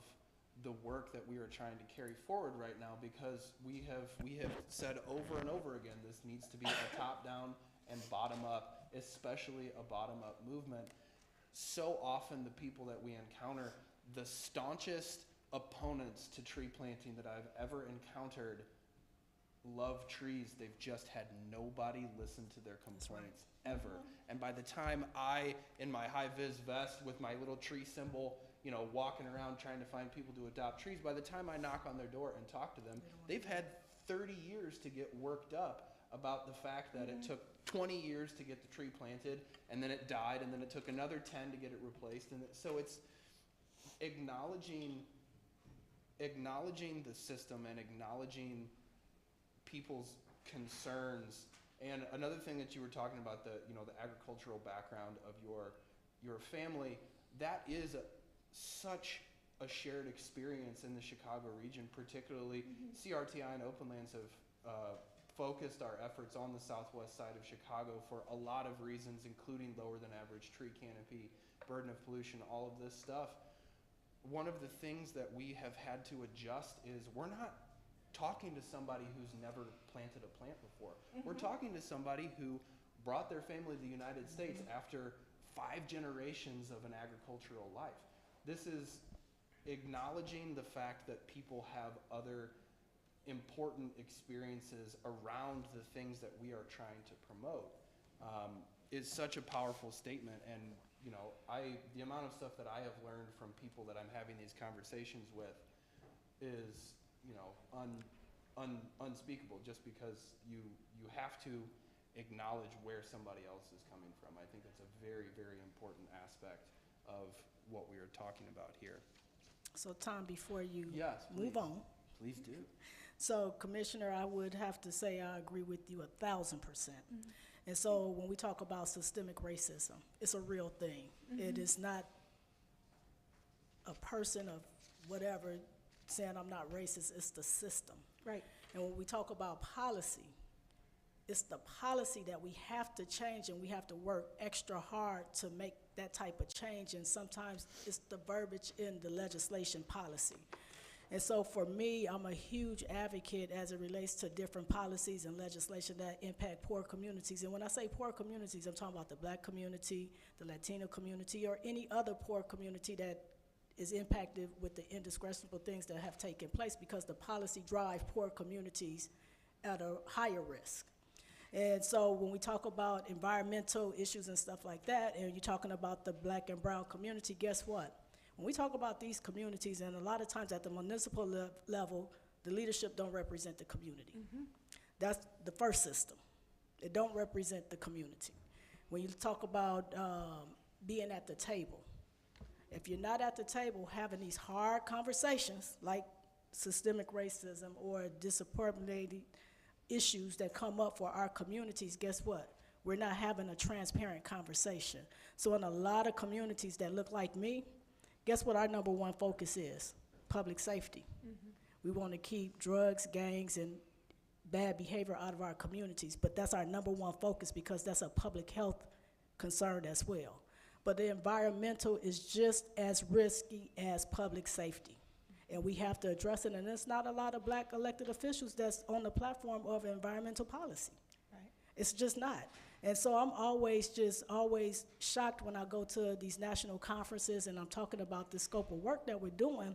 the work that we are trying to carry forward right now, because we have said over and over again, this needs to be a top-down and bottom-up, especially a bottom-up movement. So often the people that we encounter, the staunchest opponents to tree planting that I've ever encountered, love trees. They've just had nobody listen to their complaints ever. And by the time I, in my high-vis vest with my little tree symbol, you know, walking around trying to find people to adopt trees, by the time I knock on their door and talk to them, they've had 30 years to get worked up about the fact that it took 20 years to get the tree planted, and then it died, and then it took another 10 to get it replaced. And so it's, acknowledging the system and acknowledging people's concerns. And another thing that you were talking about, the agricultural background of your family, that is such a shared experience in the Chicago region, particularly. CRTI and Open Lands have focused our efforts on the southwest side of Chicago for a lot of reasons, including lower than average tree canopy, burden of pollution, all of this stuff. One of the things that we have had to adjust is we're not talking to somebody who's never planted a plant before. We're talking to somebody who brought their family to the United States after 5 generations of an agricultural life. This is acknowledging the fact that people have other important experiences around the things that we are trying to promote, is such a powerful statement. And the amount of stuff that I have learned from people that I'm having these conversations with is unspeakable, just because you have to acknowledge where somebody else is coming from. I think that's a very, very important aspect of what we are talking about here.
So Tom, before you
Yes,
move on,
please do.
so Commissioner, I would have to say I agree with you 1,000%. And so when we talk about systemic racism, it's a real thing. It is not a person of whatever saying I'm not racist, it's the system.
Right.
And when we talk about policy, it's the policy that we have to change, and we have to work extra hard to make that type of change. And sometimes it's the verbiage in the legislation policy. And so for me, I'm a huge advocate as it relates to different policies and legislation that impact poor communities. And when I say poor communities, I'm talking about the Black community, the Latino community, or any other poor community that is impacted with the indiscretionable things that have taken place, because the policy drive poor communities at a higher risk. And so when we talk about environmental issues and stuff like that, and you're talking about the Black and brown community, guess what? When we talk about these communities, and a lot of times at the municipal level, the leadership don't represent the community. That's the first system. It don't represent the community. When you talk about being at the table, if you're not at the table having these hard conversations like systemic racism or disproportionate issues that come up for our communities, guess what? We're not having a transparent conversation. So in a lot of communities that look like me, guess what our number one focus is? Public safety. We want to keep drugs, gangs, and bad behavior out of our communities, but that's our number one focus because that's a public health concern as well. But the environmental is just as risky as public safety. And we have to address it, and there's not a lot of Black elected officials that's on the platform of environmental policy.
Right.
It's just not. And so I'm always shocked when I go to these national conferences and I'm talking about the scope of work that we're doing.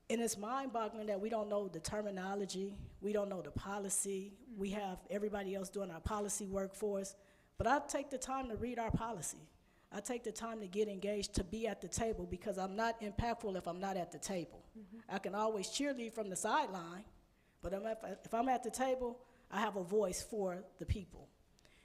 And it's mind-boggling that we don't know the terminology, we don't know the policy, we have everybody else doing our policy work for us. But I take the time to read our policy. I take the time to get engaged, to be at the table, because I'm not impactful if I'm not at the table. I can always cheerlead from the sideline, but if I'm at the table, I have a voice for the people.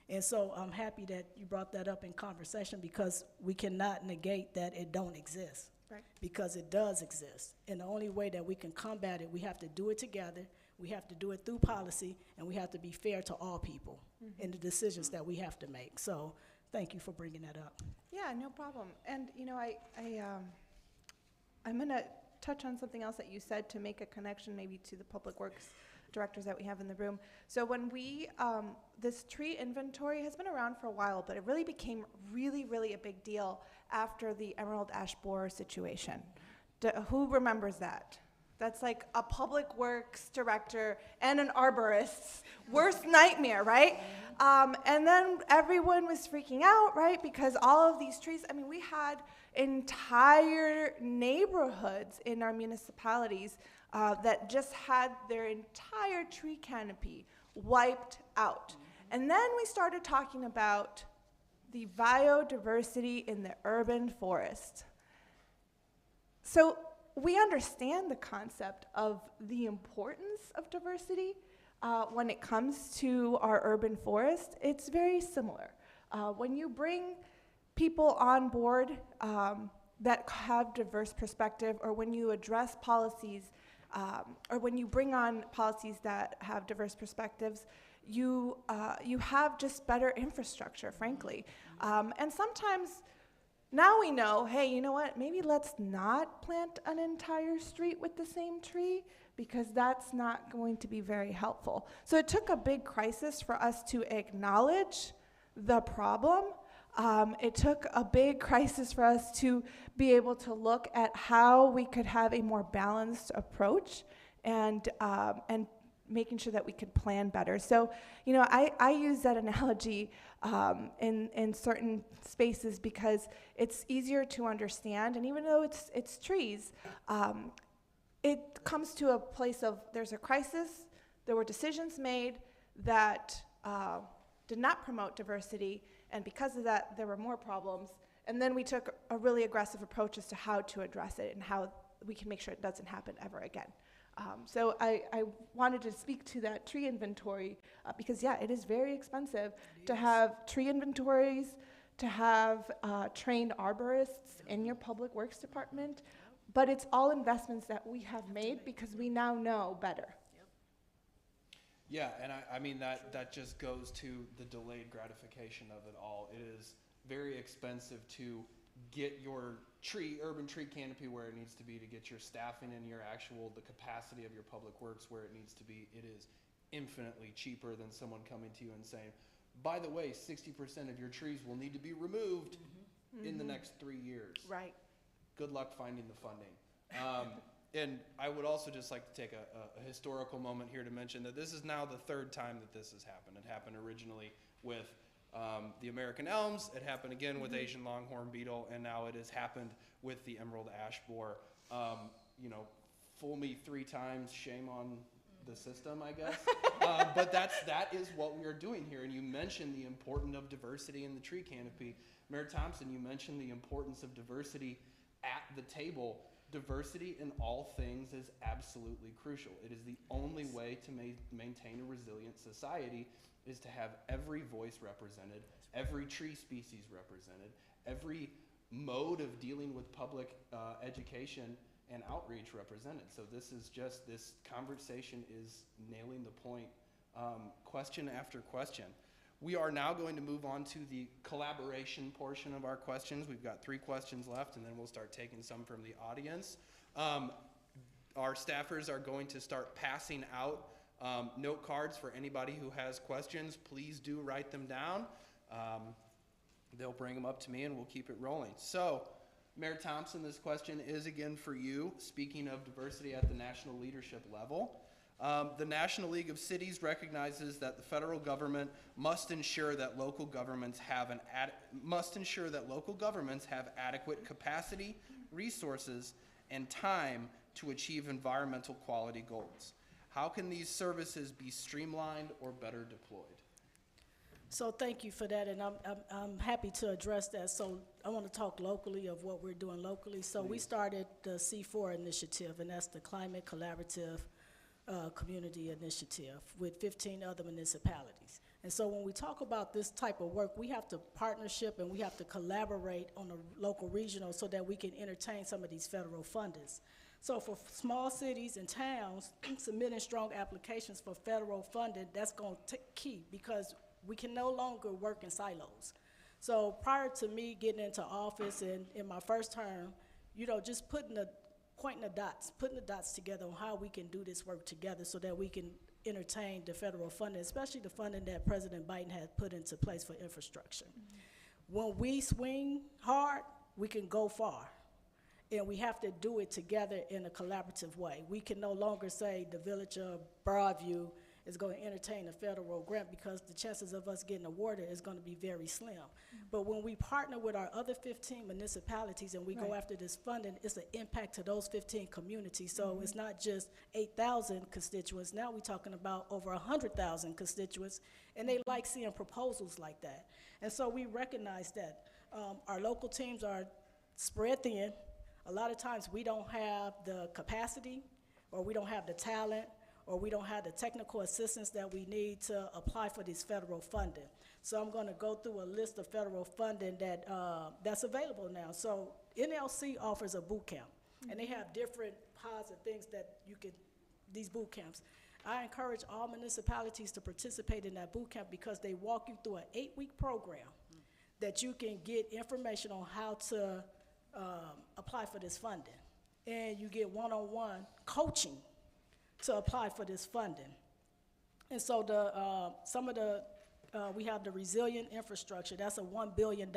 And so I'm happy that you brought that up in conversation, because we cannot negate that it don't exist.
Right.
Because it does exist. And the only way that we can combat it, we have to do it together, we have to do it through policy, and we have to be fair to all people in the decisions that we have to make. So thank you for bringing that up.
Yeah, no problem. And I'm going to touch on something else that you said to make a connection maybe to the public works directors that we have in the room. So when this tree inventory has been around for a while, but it really became really a big deal after the emerald ash borer situation. Who remembers that? That's like a public works director and an arborist's worst nightmare, right? And then everyone was freaking out, right? Because all of these trees, I mean, we had entire neighborhoods in our municipalities that just had their entire tree canopy wiped out. And then we started talking about the biodiversity in the urban forest. So we understand the concept of the importance of diversity when it comes to our urban forest. It's very similar. When you bring people on board, that have diverse perspective, or when you address policies, or when you bring on policies that have diverse perspectives, you have just better infrastructure, frankly. And sometimes now we know, hey, you know what, maybe let's not plant an entire street with the same tree, because that's not going to be very helpful. So it took a big crisis for us to acknowledge the problem. It took a big crisis for us to be able to look at how we could have a more balanced approach, and making sure that we could plan better. So, you know, I use that analogy in certain spaces because it's easier to understand, and even though it's trees, it comes to a place of there's a crisis, there were decisions made that did not promote diversity, and because of that, there were more problems. And then we took a really aggressive approach as to how to address it and how we can make sure it doesn't happen ever again. So I wanted to speak to that tree inventory because, yeah, it is very expensive to have tree inventories, to have trained arborists in your public works department, but it's all investments that we have made because we now know better.
Yeah, and I mean, that just goes to the delayed gratification of it all. It is very expensive to get your urban tree canopy where it needs to be, to get your staffing and the capacity of your public works where it needs to be. It is infinitely cheaper than someone coming to you and saying, by the way, 60% of your trees will need to be removed in the next 3 years.
Right.
Good luck finding the funding. And I would also just like to take a historical moment here to mention that this is now the third time that this has happened. It happened originally with the American elms, it happened again with Asian longhorn beetle, and now it has happened with the emerald ash borer. You know, fool me 3 times, shame on the system, I guess. But that is what we are doing here. And you mentioned the importance of diversity in the tree canopy. Mayor Thompson, you mentioned the importance of diversity at the table. Diversity in all things is absolutely crucial. It is the only way to maintain a resilient society, is to have every voice represented, every tree species represented, every mode of dealing with public education and outreach represented. So this conversation is nailing the point, question after question. We are now going to move on to the collaboration portion of our questions. We've got 3 questions left, and then we'll start taking some from the audience. Our staffers are going to start passing out note cards for anybody who has questions. Please do write them down. They'll bring them up to me, and we'll keep it rolling. So, Mayor Thompson, this question is again for you. Speaking of diversity at the national leadership level, the National League of Cities recognizes that the federal government must ensure that local governments have adequate capacity, resources, and time to achieve environmental quality goals. How can these services be streamlined or better deployed?
So thank you for that, and I'm happy to address that. So I want to talk locally of what we're doing locally. So we started the C4 initiative, and that's the Climate Collaborative Community Initiative with 15 other municipalities. And so when we talk about this type of work, we have to partnership and we have to collaborate on a local regional so that we can entertain some of these federal funders. So for small cities and towns, submitting strong applications for federal funding, that's going to take key because we can no longer work in silos. So prior to me getting into office and in my first term, you know, just putting the dots together on how we can do this work together so that we can entertain the federal funding, especially the funding that President Biden had put into place for infrastructure. When we swing hard, we can go far. And we have to do it together in a collaborative way. We can no longer say the village of Broadview is going to entertain a federal grant because the chances of us getting awarded is going to be very slim. But when we partner with our other 15 municipalities and we go after this funding, it's an impact to those 15 communities. So it's not just 8,000 constituents. Now we're talking about over 100,000 constituents, and they like seeing proposals like that. And so we recognize that our local teams are spread thin. A lot of times we don't have the capacity, or we don't have the talent, or we don't have the technical assistance that we need to apply for this federal funding. So I'm gonna go through a list of federal funding that's available now. So NLC offers a boot camp, and they have different pods and things that you can, these boot camps. I encourage all municipalities to participate in that boot camp because they walk you through an 8-week program that you can get information on how to apply for this funding. And you get one-on-one coaching to apply for this funding. And so we have the resilient infrastructure. That's a $1 billion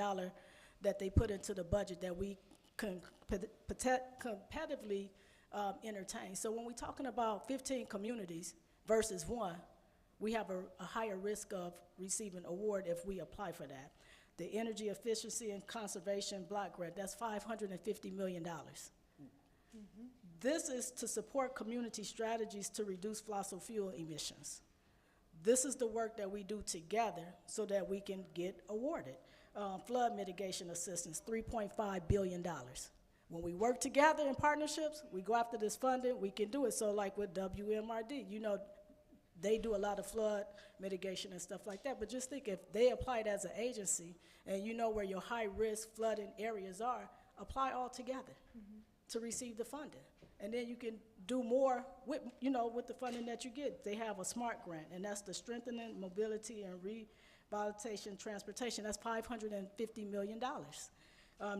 that they put into the budget that we can competitively entertain. So when we're talking about 15 communities versus 1, we have a higher risk of receiving award if we apply for that. The Energy Efficiency and Conservation Block Grant, that's $550 million. This is to support community strategies to reduce fossil fuel emissions. This is the work that we do together so that we can get awarded. Flood mitigation assistance, $3.5 billion. When we work together in partnerships, we go after this funding, we can do it. So like with WMRD, you know, they do a lot of flood mitigation and stuff like that, but just think if they applied as an agency and you know where your high-risk flooding areas are, apply all together to receive the funding. And then you can do more with, you know, with the funding that you get. They have a SMART grant, and that's the Strengthening Mobility and Rehabilitation Transportation. That's $550 million.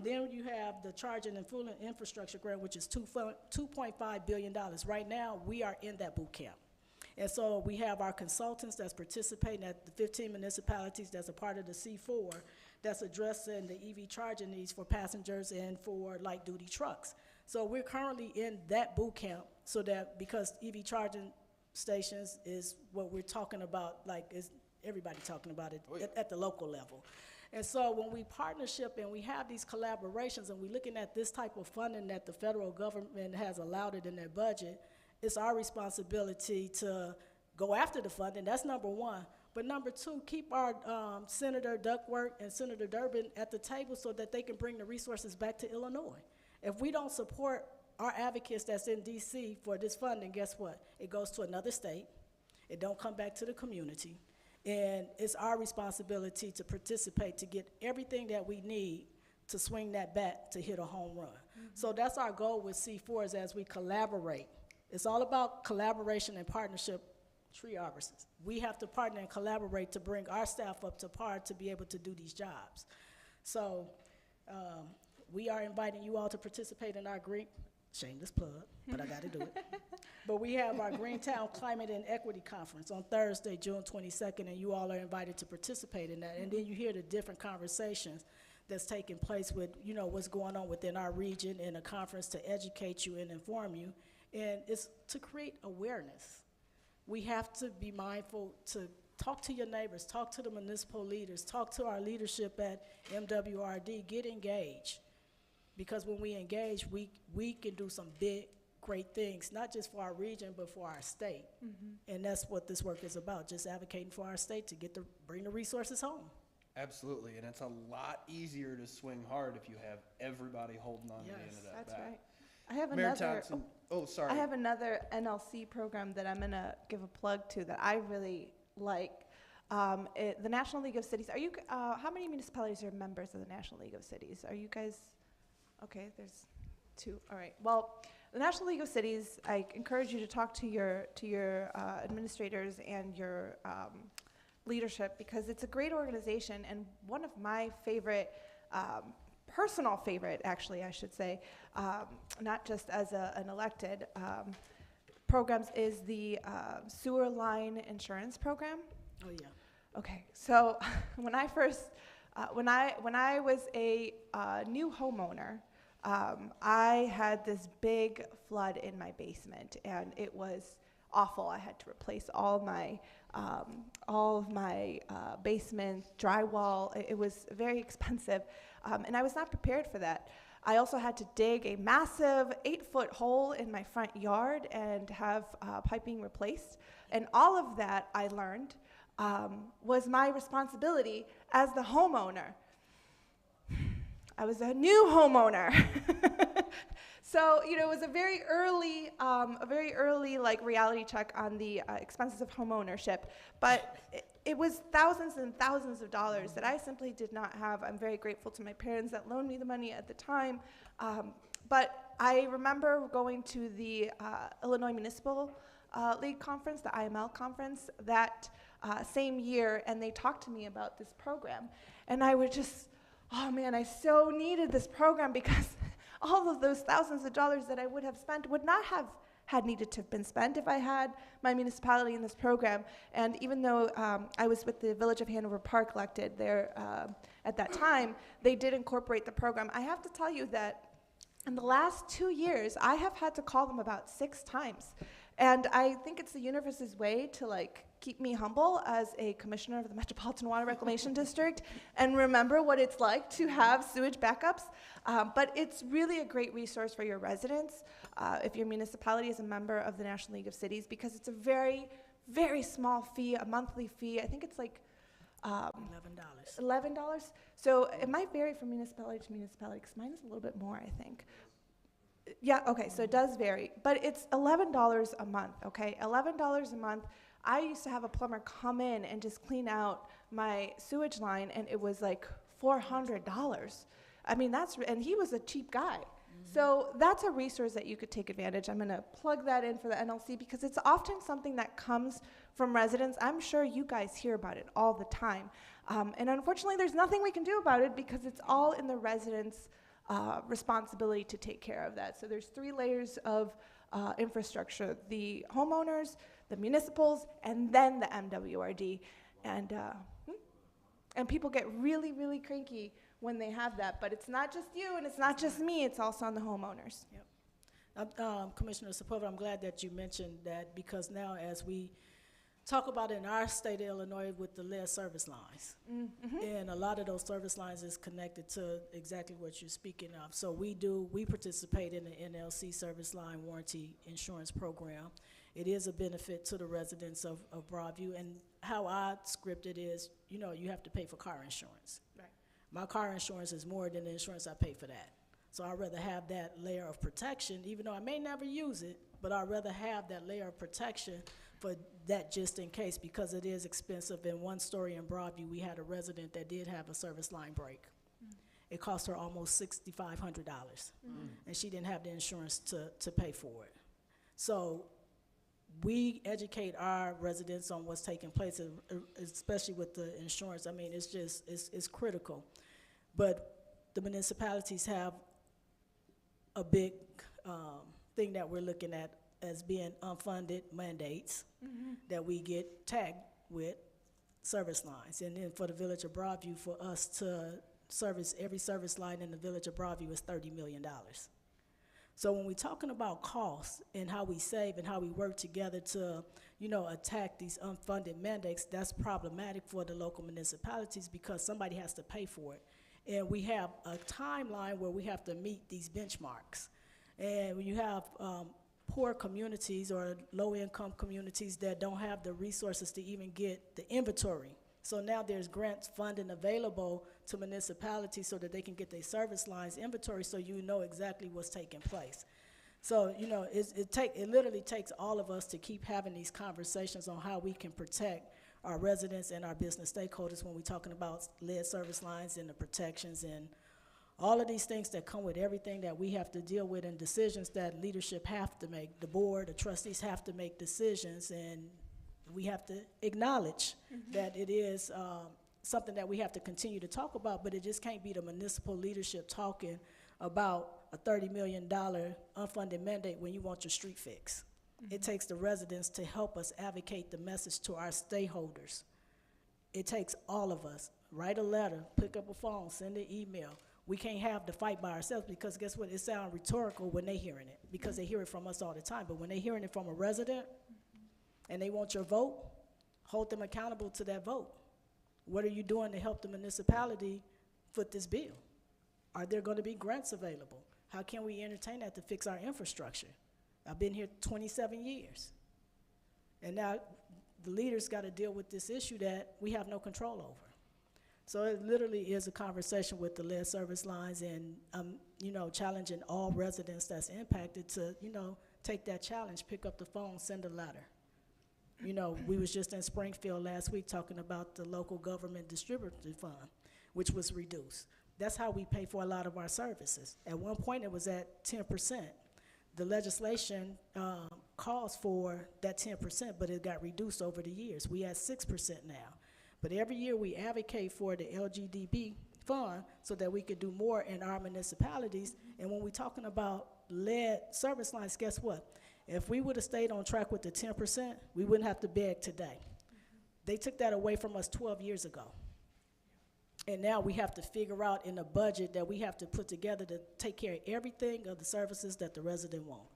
Then you have the Charging and Fueling Infrastructure Grant, which is $2.5 billion. Right now, we are in that boot camp. And so we have our consultants that's participating at the 15 municipalities that's a part of the C4 that's addressing the EV charging needs for passengers and for light-duty trucks. So we're currently in that boot camp so that because EV charging stations is what we're talking about, like is everybody talking about it at the local level. And so when we partnership and we have these collaborations and we're looking at this type of funding that the federal government has allowed it in their budget, it's our responsibility to go after the funding. That's number one. But number two, keep our Senator Duckworth and Senator Durbin at the table so that they can bring the resources back to Illinois. If we don't support our advocates that's in DC for this funding, guess what? It goes to another state. It don't come back to the community. And it's our responsibility to participate to get everything that we need to swing that bat to hit a home run. So that's our goal with C4s as we collaborate. It's all about collaboration and partnership, tree arborists. We have to partner and collaborate to bring our staff up to par to be able to do these jobs. So we are inviting you all to participate in our green, shameless plug, but I gotta do it. But we have our Greentown Climate and Equity Conference on Thursday, June 22nd, and you all are invited to participate in that. And then you hear the different conversations that's taking place with, you know, what's going on within our region in a conference to educate you and inform you. And it's to create awareness. We have to be mindful to talk to your neighbors, talk to the municipal leaders, talk to our leadership at MWRD, get engaged. Because when we engage, we can do some big, great things, not just for our region, but for our state. And that's what this work is about, just advocating for our state to bring the resources home.
Absolutely, and it's a lot easier to swing hard if you have everybody holding on to the end of that
That's
bat.
right. I have
Mayor
another.
Thompson, sorry.
I have another NLC program that I'm going to give a plug to that I really like. The National League of Cities. Are you? How many municipalities are members of the National League of Cities? Are you guys? Okay, there's 2. All right. Well, the National League of Cities. I encourage you to talk to your administrators and your leadership because it's a great organization and one of my favorite. Personal favorite, actually, I should say, not just as an elected programs, is the sewer line insurance program.
Oh yeah.
Okay, so when I first, when I was a new homeowner, I had this big flood in my basement, and it was awful. I had to replace all of my basement drywall. It was very expensive. And I was not prepared for that. I also had to dig a massive 8-foot hole in my front yard and have piping replaced. And all of that, I learned, was my responsibility as the homeowner. I was a new homeowner. So, it was a very early like reality check on the expenses of home ownership, but it was thousands and thousands of dollars that I simply did not have. I'm very grateful to my parents that loaned me the money at the time, but I remember going to the Illinois Municipal League conference, the IML conference, that same year, and they talked to me about this program, and I was just, oh man, I so needed this program because all of those thousands of dollars that I would have spent would not have had needed to have been spent if I had my municipality in this program. And even though I was with the Village of Hanover Park elected there at that time, they did incorporate the program. I have to tell you that in the last 2 years, I have had to call them about 6 times. And I think it's the universe's way to like keep me humble as a commissioner of the Metropolitan Water Reclamation District and remember what it's like to have sewage backups. But it's really a great resource for your residents if your municipality is a member of the National League of Cities, because it's a very, very small fee, a monthly fee. I think it's like $11. So it might vary from municipality to municipality, because mine is a little bit more, I think. Yeah, okay, so it does vary, but it's $11 a month, okay? $11 a month. I used to have a plumber come in and just clean out my sewage line, and it was like $400. I mean, and he was a cheap guy. So that's a resource that you could take advantage. I'm gonna plug that in for the NLC because it's often something that comes from residents. I'm sure you guys hear about it all the time. And unfortunately, there's nothing we can do about it because it's all in the residents' responsibility to take care of that. So there's 3 layers of infrastructure: the homeowners, the municipals, and then the MWRD. And people get really, really cranky when they have that, but it's not just you and it's not just me, it's also on the homeowners.
Yep. Commissioner Sepulveda, I'm glad that you mentioned that, because now as we talk about in our state of Illinois with the lead service lines, and a lot of those service lines is connected to exactly what you're speaking of. So we participate in the NLC service line warranty insurance program. It is a benefit to the residents of Broadview, and how I script it is, you have to pay for car insurance.
Right.
My car insurance is more than the insurance I pay for that. So I'd rather have that layer of protection, even though I may never use it, but I'd rather have that layer of protection for that just in case, because it is expensive. In one story in Broadview, we had a resident that did have a service line break. It cost her almost $6,500, and she didn't have the insurance to pay for it. So we educate our residents on what's taking place, especially with the insurance. I mean, it's critical. But the municipalities have a big thing that we're looking at as being unfunded mandates that we get tagged with service lines. And then for the Village of Broadview, for us to service every service line in the Village of Broadview is $30 million. So when we're talking about costs and how we save and how we work together to, attack these unfunded mandates, that's problematic for the local municipalities because somebody has to pay for it. And we have a timeline where we have to meet these benchmarks. And when you have poor communities or low-income communities that don't have the resources to even get the inventory. So now there's grants funding available to municipalities so that they can get their service lines inventory so you know exactly what's taking place. So, it literally takes all of us to keep having these conversations on how we can protect our residents and our business stakeholders when we're talking about lead service lines and the protections and all of these things that come with everything that we have to deal with and decisions that leadership have to make. The board, the trustees have to make decisions, and we have to acknowledge that it is something that we have to continue to talk about, but it just can't be the municipal leadership talking about a $30 million unfunded mandate when you want your street fixed. It takes the residents to help us advocate the message to our stakeholders. It takes all of us. Write a letter, pick up a phone, send an email. We can't have the fight by ourselves because guess what? It sounds rhetorical when they're hearing it because they hear it from us all the time. But when they're hearing it from a resident and they want your vote, hold them accountable to that vote. What are you doing to help the municipality foot this bill? Are there going to be grants available? How can we entertain that to fix our infrastructure? I've been here 27 years. And now the leaders got to deal with this issue that we have no control over. So it literally is a conversation with the lead service lines and, challenging all residents that's impacted to, take that challenge, pick up the phone, send a letter. We was just in Springfield last week talking about the local government distributive fund, which was reduced. That's how we pay for a lot of our services. At one point, it was at 10%. The legislation calls for that 10%, but it got reduced over the years. We at 6% now. But every year we advocate for the LGDB fund so that we could do more in our municipalities. And when we're talking about lead service lines, guess what? If we would have stayed on track with the 10%, we wouldn't have to beg today. They took that away from us 12 years ago. And now we have to figure out in a budget that we have to put together to take care of everything of the services that the resident want.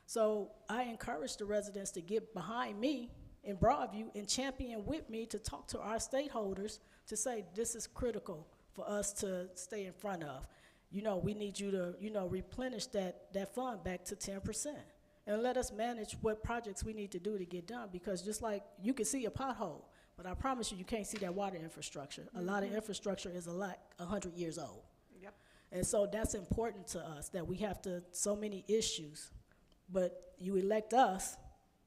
So I encourage the residents to get behind me in Broadview and champion with me to talk to our stakeholders to say this is critical for us to stay in front of. We need you to, replenish that fund back to 10%. And let us manage what projects we need to do to get done, because just like you can see a pothole, but I promise you can't see that water infrastructure. A lot of infrastructure is 100 years old.
Yep.
And so that's important to us, that we have so many issues, but you elect us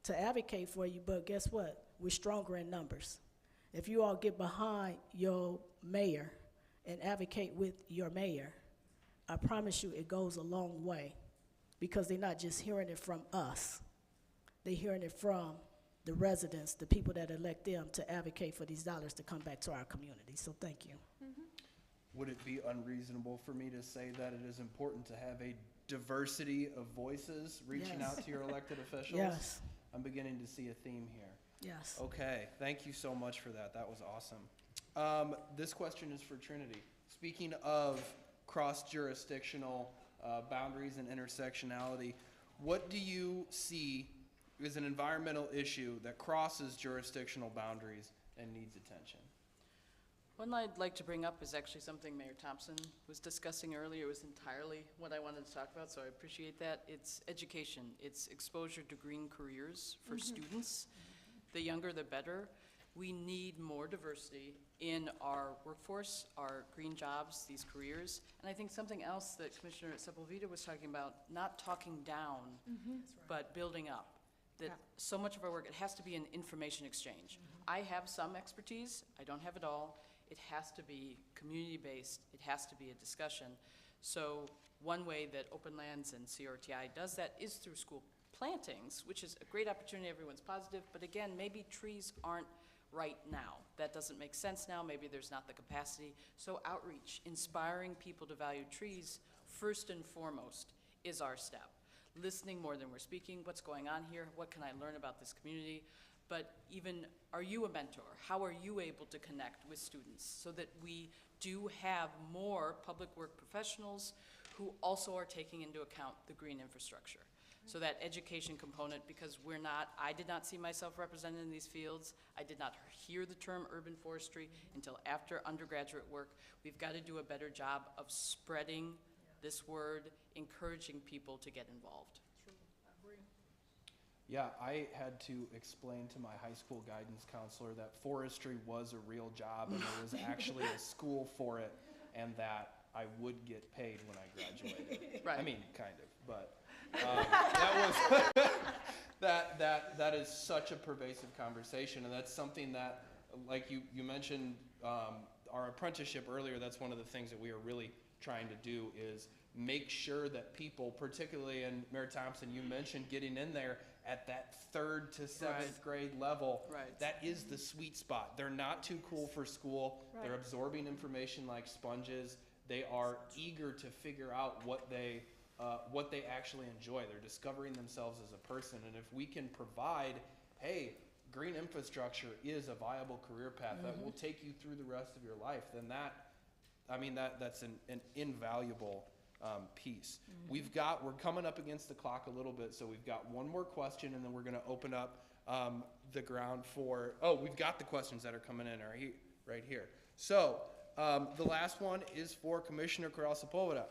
to advocate for you, but guess what? We're stronger in numbers. If you all get behind your mayor and advocate with your mayor, I promise you it goes a long way, because they're not just hearing it from us. They're hearing it from the residents, the people that elect them to advocate for these dollars to come back to our community. So thank you.
Would it be unreasonable for me to say that it is important to have a diversity of voices reaching
Yes.
out to your elected officials?
Yes,
I'm beginning to see a theme here.
yes.
Okay, thank you so much for that. That was awesome. This question is for Trinity. Speaking of cross-jurisdictional boundaries and intersectionality, what do you see as an environmental issue that crosses jurisdictional boundaries and needs attention?
One I'd like to bring up is actually something Mayor Thompson was discussing earlier. It was entirely what I wanted to talk about, so I appreciate that. It's education. It's exposure to green careers for students. The younger, the better. We need more diversity in our workforce, our green jobs, these careers. And I think something else that Commissioner Sepulveda was talking about, not talking down, but building up. That
Yeah.
so much of our work, it has to be an information exchange. I have some expertise, I don't have it all. It has to be community-based, it has to be a discussion. So one way that Open Lands and CRTI does that is through school plantings, which is a great opportunity, everyone's positive, but again, maybe trees aren't right now. That doesn't make sense now, maybe there's not the capacity. So outreach, inspiring people to value trees, first and foremost, is our step. Listening more than we're speaking, what's going on here, what can I learn about this community? But even, are you a mentor? How are you able to connect with students so that we do have more public work professionals who also are taking into account the green infrastructure? So that education component, because I did not see myself represented in these fields. I did not hear the term urban forestry until after undergraduate work. We've got to do a better job of spreading this word, encouraging people to get involved.
Yeah, I had to explain to my high school guidance counselor that forestry was a real job and there was actually a school for it, and that I would get paid when I graduated.
Right.
I mean, kind of, but that was that is such a pervasive conversation, and that's something that, like you mentioned our apprenticeship earlier. That's one of the things that we are really trying to do is make sure that people, particularly, and Mayor Thompson, you mentioned getting in there at that 3rd to 7th grade level.
Right.
That is the sweet spot. They're not too cool for school.
Right.
They're absorbing information like sponges. They are eager to figure out what they actually enjoy. They're discovering themselves as a person. And if we can provide, hey, green infrastructure is a viable career path that will take you through the rest of your life, then that's an invaluable piece. We're coming up against the clock a little bit, so we've got one more question, and then we're going to open up the ground for, we've got the questions that are coming in right here. So the last one is for Commissioner Sepulveda.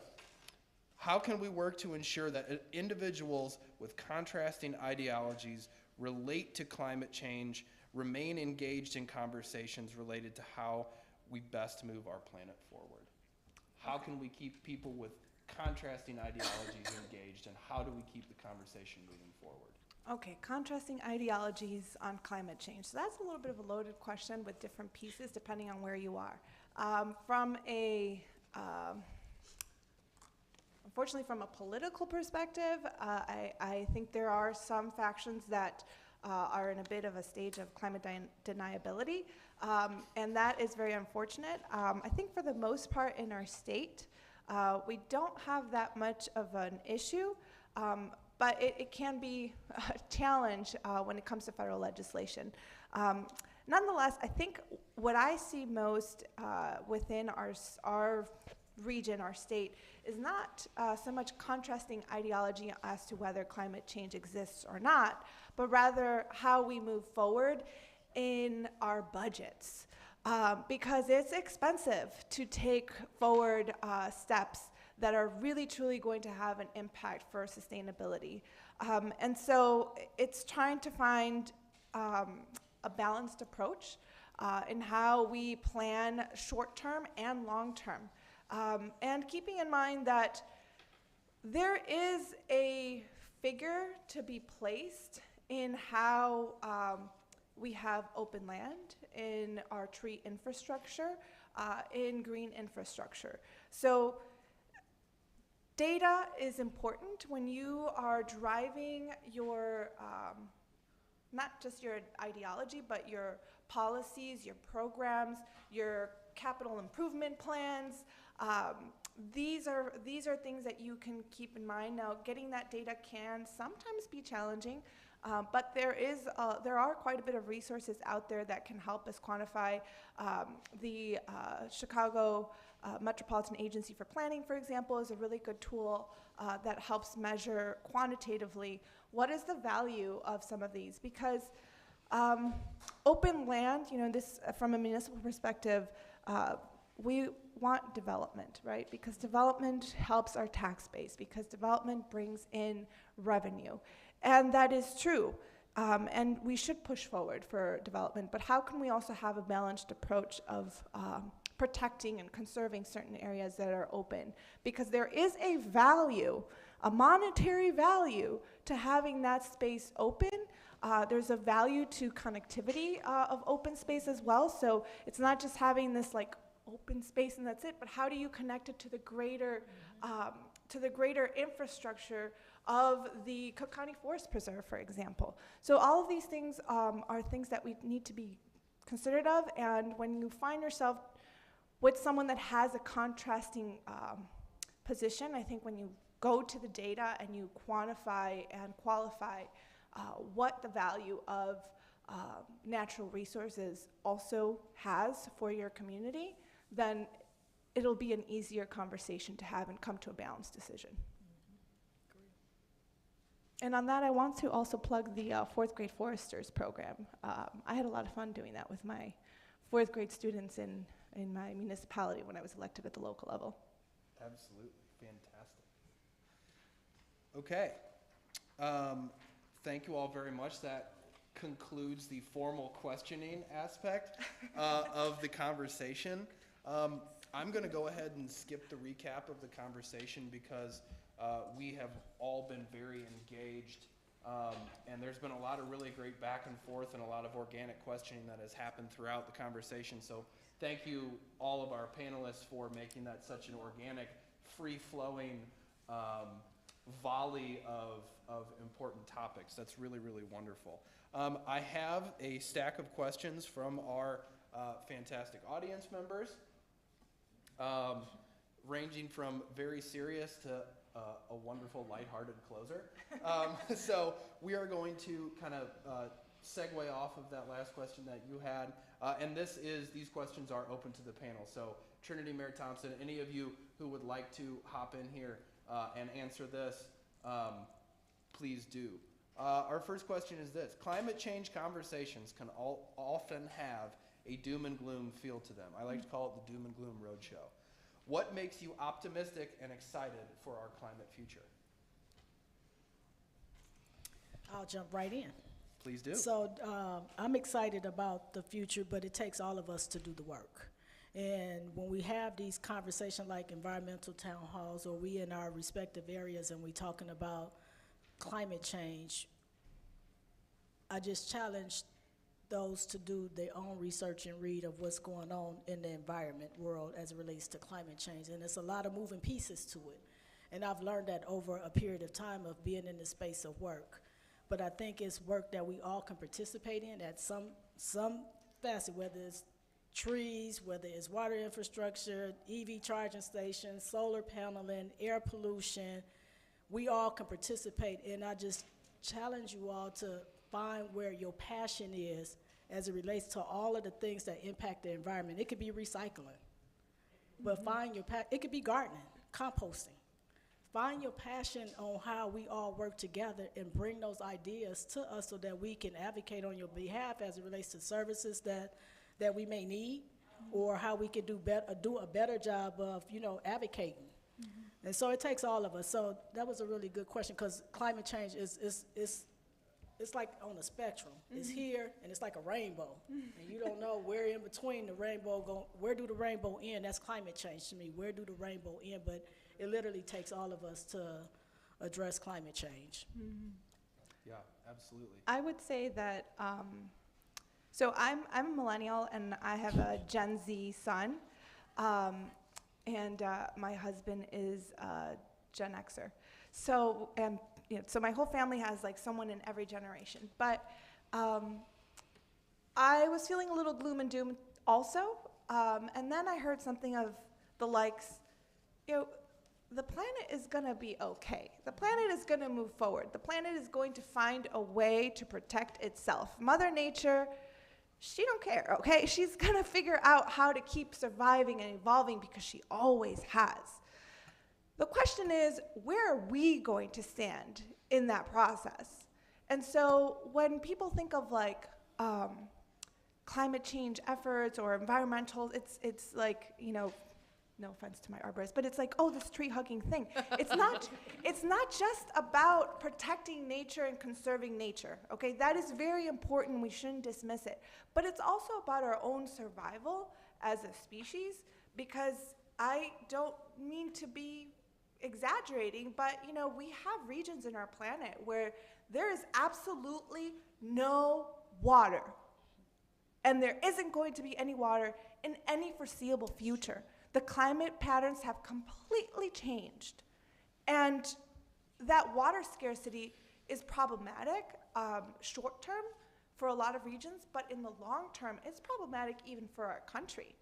How can we work to ensure that individuals with contrasting ideologies relate to climate change, remain engaged in conversations related to how we best move our planet forward? How can we keep people with contrasting ideologies engaged, and how do we keep the conversation moving forward?
Okay, contrasting ideologies on climate change. So that's a little bit of a loaded question with different pieces depending on where you are. Unfortunately, from a political perspective, I think there are some factions that are in a bit of a stage of climate deniability, and that is very unfortunate. I think for the most part in our state, we don't have that much of an issue, but it can be a challenge when it comes to federal legislation. Nonetheless, I think what I see most within our region, our state, is not so much contrasting ideology as to whether climate change exists or not, but rather how we move forward in our budgets. Because it's expensive to take forward steps that are really truly going to have an impact for sustainability. And so it's trying to find a balanced approach in how we plan short-term and long-term. And keeping in mind that there is a figure to be placed in how we have open land, in our tree infrastructure, in green infrastructure. So data is important when you are driving your, not just your ideology, but your policies, your programs, your capital improvement plans. These are things that you can keep in mind. Now, getting that data can sometimes be challenging, but there are quite a bit of resources out there that can help us quantify. The Chicago Metropolitan Agency for Planning, for example, is a really good tool that helps measure quantitatively what is the value of some of these. Because open land, this from a municipal perspective, we want development, right? Because development helps our tax base, because development brings in revenue. And that is true. And we should push forward for development, but how can we also have a balanced approach of protecting and conserving certain areas that are open? Because there is a value, a monetary value, to having that space open. There's a value to connectivity of open space as well. So it's not just having this open space and that's it, but how do you connect it to the greater infrastructure of the Cook County Forest Preserve, for example. So all of these things are things that we need to be considerate of, and when you find yourself with someone that has a contrasting position, I think when you go to the data and you quantify and qualify what the value of natural resources also has for your community, then it'll be an easier conversation to have and come to a balanced decision. And on that, I want to also plug the 4th grade foresters program. I had a lot of fun doing that with my 4th grade students in my municipality when I was elected at the local level.
Absolutely, fantastic. Okay, thank you all very much. That concludes the formal questioning aspect of the conversation. I'm going to go ahead and skip the recap of the conversation because we have all been very engaged, and there's been a lot of really great back and forth and a lot of organic questioning that has happened throughout the conversation. So thank you all of our panelists for making that such an organic, free-flowing volley of important topics. That's really, really wonderful. I have a stack of questions from our fantastic audience members, ranging from very serious to a wonderful, lighthearted closer. So we are going to kind of segue off of that last question that you had, and these questions are open to the panel. So Trinity, Mayor Thompson, any of you who would like to hop in here and answer this, please do. Our first question is this: climate change conversations can often have a doom and gloom feel to them. I like to call it the doom and gloom roadshow. What makes you optimistic and excited for our climate future?
I'll jump right in.
Please do.
So I'm excited about the future, but it takes all of us to do the work. And when we have these conversations like environmental town halls, or we in our respective areas and we talking about climate change, I just challenge those to do their own research and read of what's going on in the environment world as it relates to climate change. And there's a lot of moving pieces to it. And I've learned that over a period of time of being in the space of work. But I think it's work that we all can participate in at some facet, whether it's trees, whether it's water infrastructure, EV charging stations, solar paneling, air pollution. We all can participate, and I just challenge you all to find where your passion is as it relates to all of the things that impact the environment. It could be recycling, but find your it could be gardening, composting. Find your passion on how we all work together and bring those ideas to us so that we can advocate on your behalf as it relates to services that we may need, or how we can do a better job of, advocating. And so it takes all of us. So that was a really good question, because climate change it's like on a spectrum. It's here, and it's like a rainbow. And you don't know where in between the rainbow where do the rainbow end? That's climate change to me. Where do the rainbow end? But it literally takes all of us to address climate change.
Yeah, absolutely.
I would say that, so I'm a millennial, and I have a Gen Z son, and my husband is a Gen Xer. So, so my whole family has like someone in every generation. But I was feeling a little gloom and doom also, and then I heard something of the likes, the planet is going to be okay. The planet is going to move forward. The planet is going to find a way to protect itself. Mother Nature, she don't care, okay? She's going to figure out how to keep surviving and evolving, because she always has. The question is, where are we going to stand in that process? And so when people think of like climate change efforts or environmental, it's like, no offense to my arborist, but it's like, oh, this tree hugging thing. It's not just about protecting nature and conserving nature, okay? That is very important. We shouldn't dismiss it. But it's also about our own survival as a species, because I don't mean to be exaggerating, but we have regions in our planet where there is absolutely no water, and there isn't going to be any water in any foreseeable future. The climate patterns have completely changed, and that water scarcity is problematic short term for a lot of regions, but in the long term, it's problematic even for our country.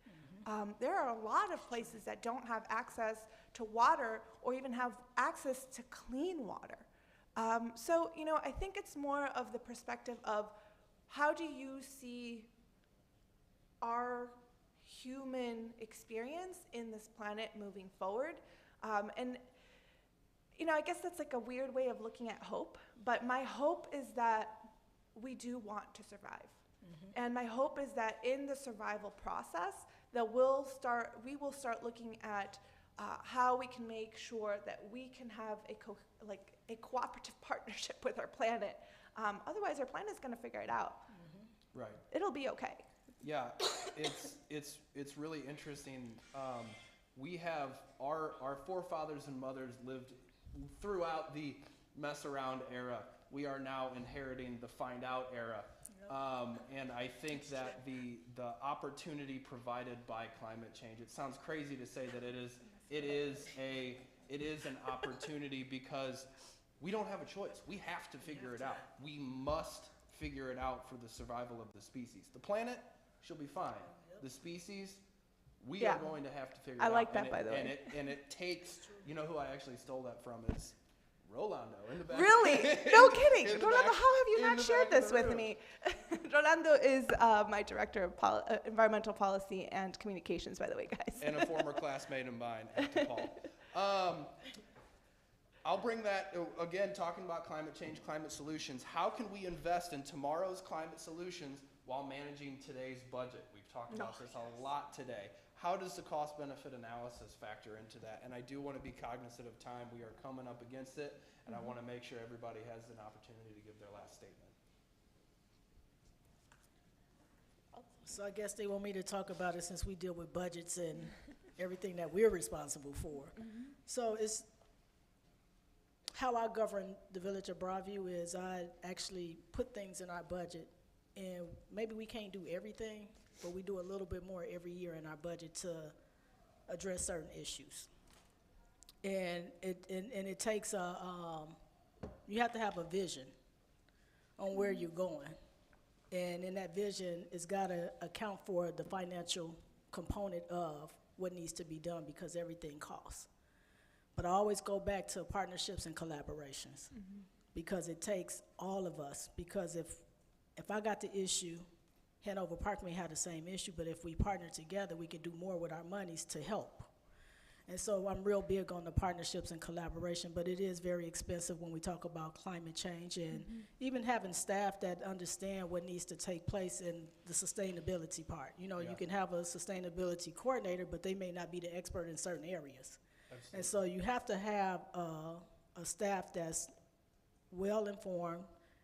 There are a lot of places that don't have access to water, or even have access to clean water. So, I think it's more of the perspective of, how do you see our human experience in this planet moving forward? And I guess that's like a weird way of looking at hope, but my hope is that we do want to survive. And my hope is that in the survival process, that we will start looking at how we can make sure that we can have a cooperative partnership with our planet. Otherwise, our planet is going to figure it out.
Right.
It'll be okay.
Yeah, it's really interesting. We have our forefathers and mothers lived throughout the mess around era. We are now inheriting the find out era. And I think that the opportunity provided by climate change, it sounds crazy to say that it is an opportunity, because we don't have a choice. We have to figure it out. We must figure it out for the survival of the species. The planet, she'll be fine. The species, we are going to have to figure it out.
I like that, by the way.
And it takes, who I actually stole that from is Rolando in the back.
Really? No kidding. Rolando, how have you not shared this with me? Rolando is my director of environmental policy and communications, by the way, guys.
And a former classmate of mine at DePaul. I'll bring that, again, talking about climate change, climate solutions. How can we invest in tomorrow's climate solutions while managing today's budget? We've talked about this a lot today. How does the cost-benefit analysis factor into that? And I do want to be cognizant of time. We are coming up against it, and I want to make sure everybody has an opportunity to give their last statement.
So I guess they want me to talk about it since we deal with budgets and everything that we're responsible for. So it's, how I govern the Village of Broadview is I actually put things in our budget, and maybe we can't do everything, but we do a little bit more every year in our budget to address certain issues. And it takes you have to have a vision on where you're going. And in that vision, it's got to account for the financial component of what needs to be done because everything costs. But I always go back to partnerships and collaborations because it takes all of us. Because if I got the issue, Hanover Park may have the same issue, but if we partner together, we can do more with our monies to help. And so I'm real big on the partnerships and collaboration, but it is very expensive when we talk about climate change and even having staff that understand what needs to take place in the sustainability part. You know, you can have a sustainability coordinator, but they may not be the expert in certain areas. Absolutely. And so you have to have a staff that's well-informed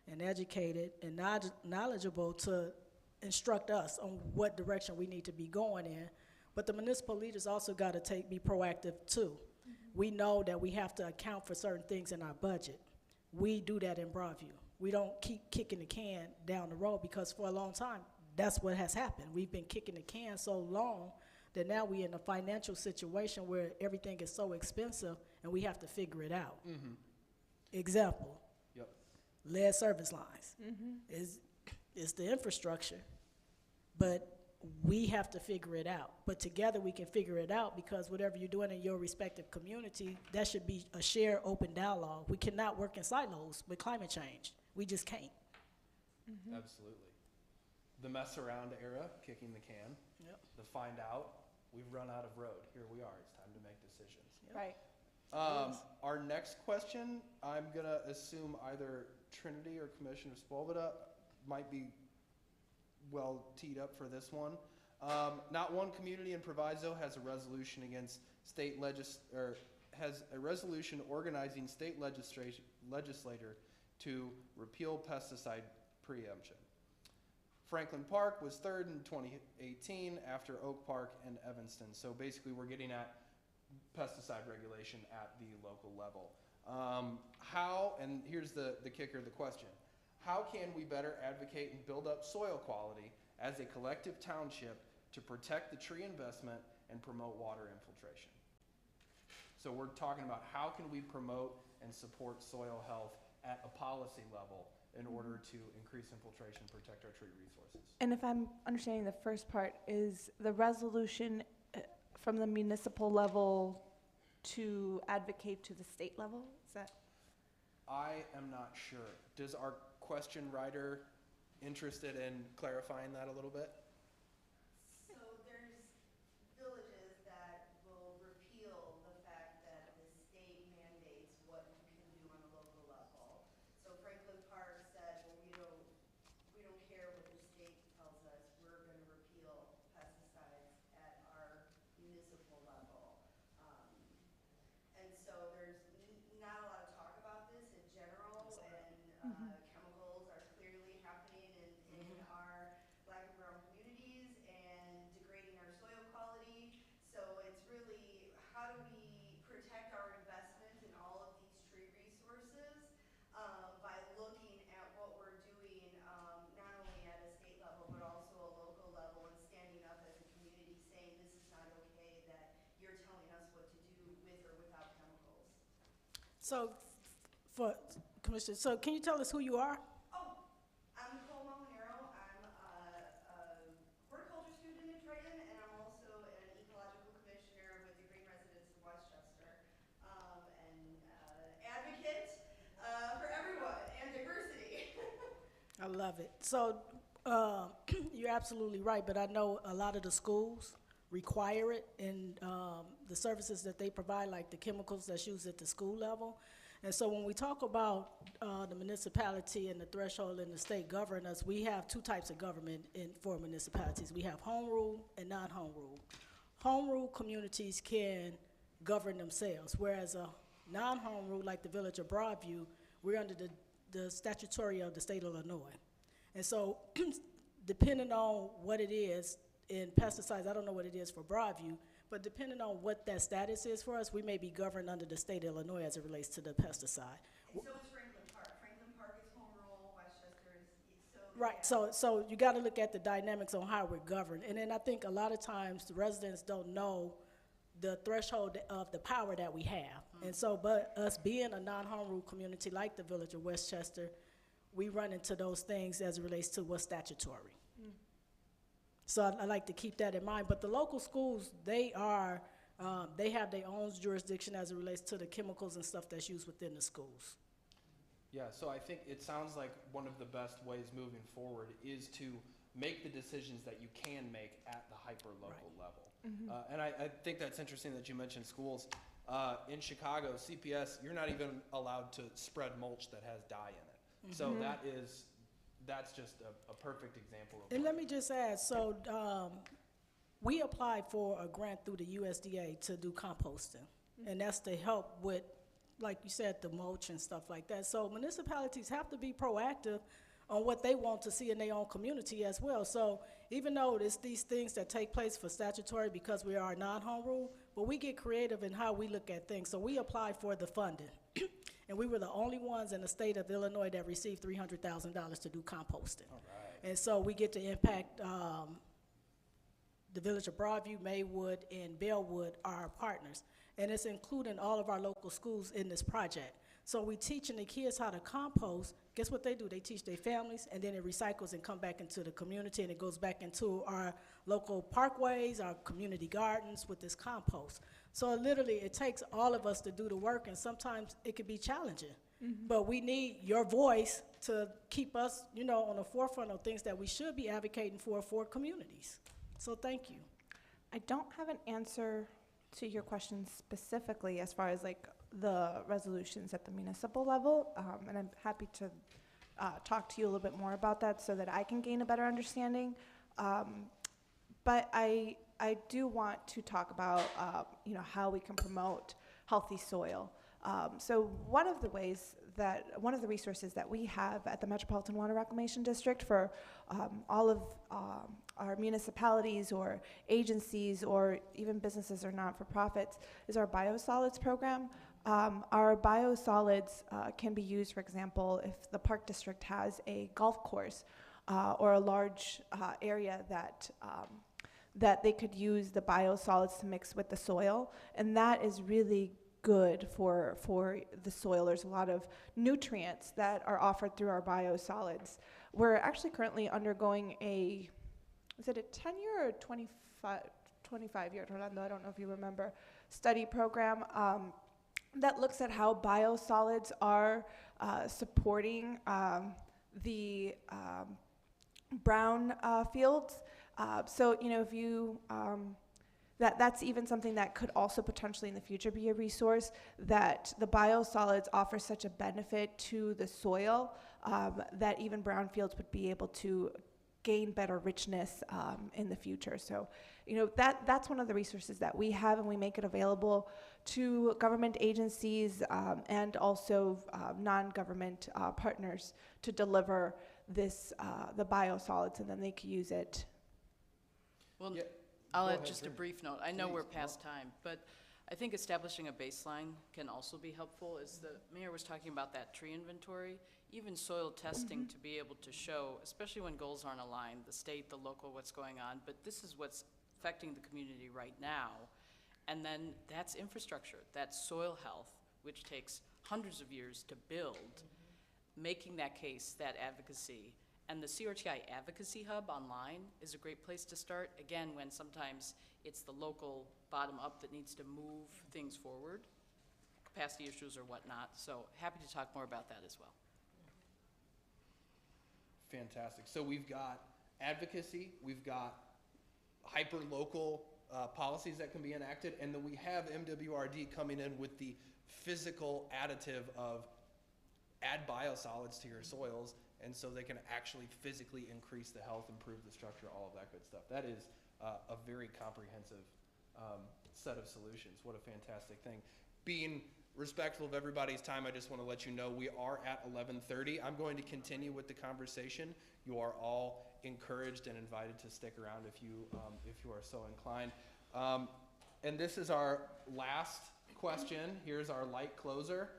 and educated and knowledgeable to instruct us on what direction we need to be going in. But the municipal leaders also got to be proactive too. We know that we have to account for certain things in our budget. We do that in Broadview. We don't keep kicking the can down the road because for a long time, that's what has happened. We've been kicking the can so long that now we're in a financial situation where everything is so expensive and we have to figure it out. Example, lead service lines is the infrastructure, but we have to figure it out. But together we can figure it out because whatever you're doing in your respective community, that should be a shared open dialogue. We cannot work in silos with climate change. We just can't.
Absolutely. The mess around era, kicking the can. The find out, we've run out of road. Here we are. It's time to make decisions.
Right.
Our next question, I'm going to assume either Trinity or Commissioner Spolveda might be well teed up for this one. Not one community in Proviso has a resolution against has a resolution organizing state legislator to repeal pesticide preemption. Franklin Park was third in 2018 after Oak Park and Evanston. So basically we're getting at pesticide regulation at the local level. How, and here's the kicker of the question, how can we better advocate and build up soil quality as a collective township to protect the tree investment and promote water infiltration? So we're talking about how can we promote and support soil health at a policy level in order to increase infiltration, protect our tree resources.
And if I'm understanding the first part, is the resolution from the municipal level to advocate to the state level? Is that?
I am not sure. Does our question writer interested in clarifying that a little bit?
So there's villages that will repeal the fact that the state mandates what you can do on a local level. So Franklin Park said, well, we don't care what the state tells us. We're going to repeal pesticides at our municipal level. And so there's not a lot of talk about this in general, and chemicals are clearly happening in our black and brown communities and degrading our soil quality. So it's really, how do we protect our investment in all of these tree resources by looking at what we're doing not only at a state level but also a local level, and standing up as a community saying this is not okay that you're telling us what to do with or without chemicals.
So, Commissioner, so can you tell us who you are?
Oh, I'm Nicole Molinaro. I'm a horticulture student at Triton, and I'm also an ecological commissioner with the Green Residents of Westchester, and advocate for everyone and diversity.
I love it. So you're absolutely right, but I know a lot of the schools require it in the services that they provide, like the chemicals that's used at the school level. And so when we talk about the municipality and the threshold and the state govern us, we have two types of government for municipalities. We have home rule and non-home rule. Home rule communities can govern themselves, whereas a non-home rule, like the Village of Broadview, we're under the statutory of the state of Illinois. And so depending on what it is in pesticides, I don't know what it is for Broadview, but depending on what that status is for us, we may be governed under the state of Illinois as it relates to the pesticide.
And so is Franklin Park. Franklin Park is home rule, Westchester is, so.
Right,
yeah.
so you gotta look at the dynamics on how we're governed. And then I think a lot of times the residents don't know the threshold of the power that we have. And so, but us being a non-home rule community like the Village of Westchester, we run into those things as it relates to what's statutory. So I like to keep that in mind. But the local schools, they are, they have their own jurisdiction as it relates to the chemicals and stuff that's used within the schools.
Yeah, so I think it sounds like one of the best ways moving forward is to make the decisions that you can make at the hyper-local level. And I think that's interesting that you mentioned schools. In Chicago, CPS, you're not even allowed to spread mulch that has dye in it. So that's just a perfect example of
And
what-
let me just add, so we applied for a grant through the USDA to do composting. And that's to help with, like you said, the mulch and stuff like that. So municipalities have to be proactive on what they want to see in their own community as well. So even though it's these things that take place for statutory because we are non-home rule, but we get creative in how we look at things. So we applied for the funding. And we were the only ones in the state of Illinois that received $300,000 to do composting.
All right.
And so we get to impact the Village of Broadview, Maywood, and Bellwood are our partners. And it's including all of our local schools in this project. So we teaching the kids how to compost. Guess what they do? They teach their families, and then it recycles and come back into the community, and it goes back into our local parkways, our community gardens with this compost. So literally, it takes all of us to do the work, and sometimes it can be challenging. But we need your voice to keep us, you know, on the forefront of things that we should be advocating for communities. So thank you.
I don't have an answer to your question specifically as far as like the resolutions at the municipal level, and I'm happy to talk to you a little bit more about that so that I can gain a better understanding. But I do want to talk about you know, how we can promote healthy soil. So one of the resources that we have at the Metropolitan Water Reclamation District for all of our municipalities or agencies or even businesses or not-for-profits is our biosolids program. Our biosolids can be used, for example, if the park district has a golf course or a large area that they could use the biosolids to mix with the soil, and that is really good for the soil. There's a lot of nutrients that are offered through our biosolids. We're actually currently undergoing is it a 10-year or 25-year, Rolando, I don't know if you remember, study program that looks at how biosolids are supporting the brown fields. So, you know, if you, that's even something that could also potentially in the future be a resource, that the biosolids offer such a benefit to the soil that even brown fields would be able to gain better richness in the future. So, you know, that's one of the resources that we have, and we make it available to government agencies and also non-government partners to deliver this, the biosolids, and then they can use it.
Well,
Yeah,
I'll
go
add
ahead,
just a
Brittany.
brief note. I know we're
Please,
past time, but I think establishing a baseline can also be helpful. As the mayor was talking about that tree inventory, even soil testing to be able to show, especially when goals aren't aligned, the state, the local, what's going on, but this is what's affecting the community right now. And then that's infrastructure, that's soil health, which takes hundreds of years to build, making that case, that advocacy. And the CRTI Advocacy Hub online is a great place to start, again, when sometimes it's the local bottom-up that needs to move things forward, capacity issues or whatnot. So happy to talk more about that as well.
Fantastic. So we've got advocacy, we've got hyper-local policies that can be enacted, and then we have MWRD coming in with the physical additive of add biosolids to your soils, and so they can actually physically increase the health, improve the structure, all of that good stuff. That is a very comprehensive set of solutions. What a fantastic thing. Being respectful of everybody's time, I just want to let you know we are at 11:30. I'm going to continue with the conversation. You are all encouraged and invited to stick around if you are so inclined. And this is our last question. Here's our light closer.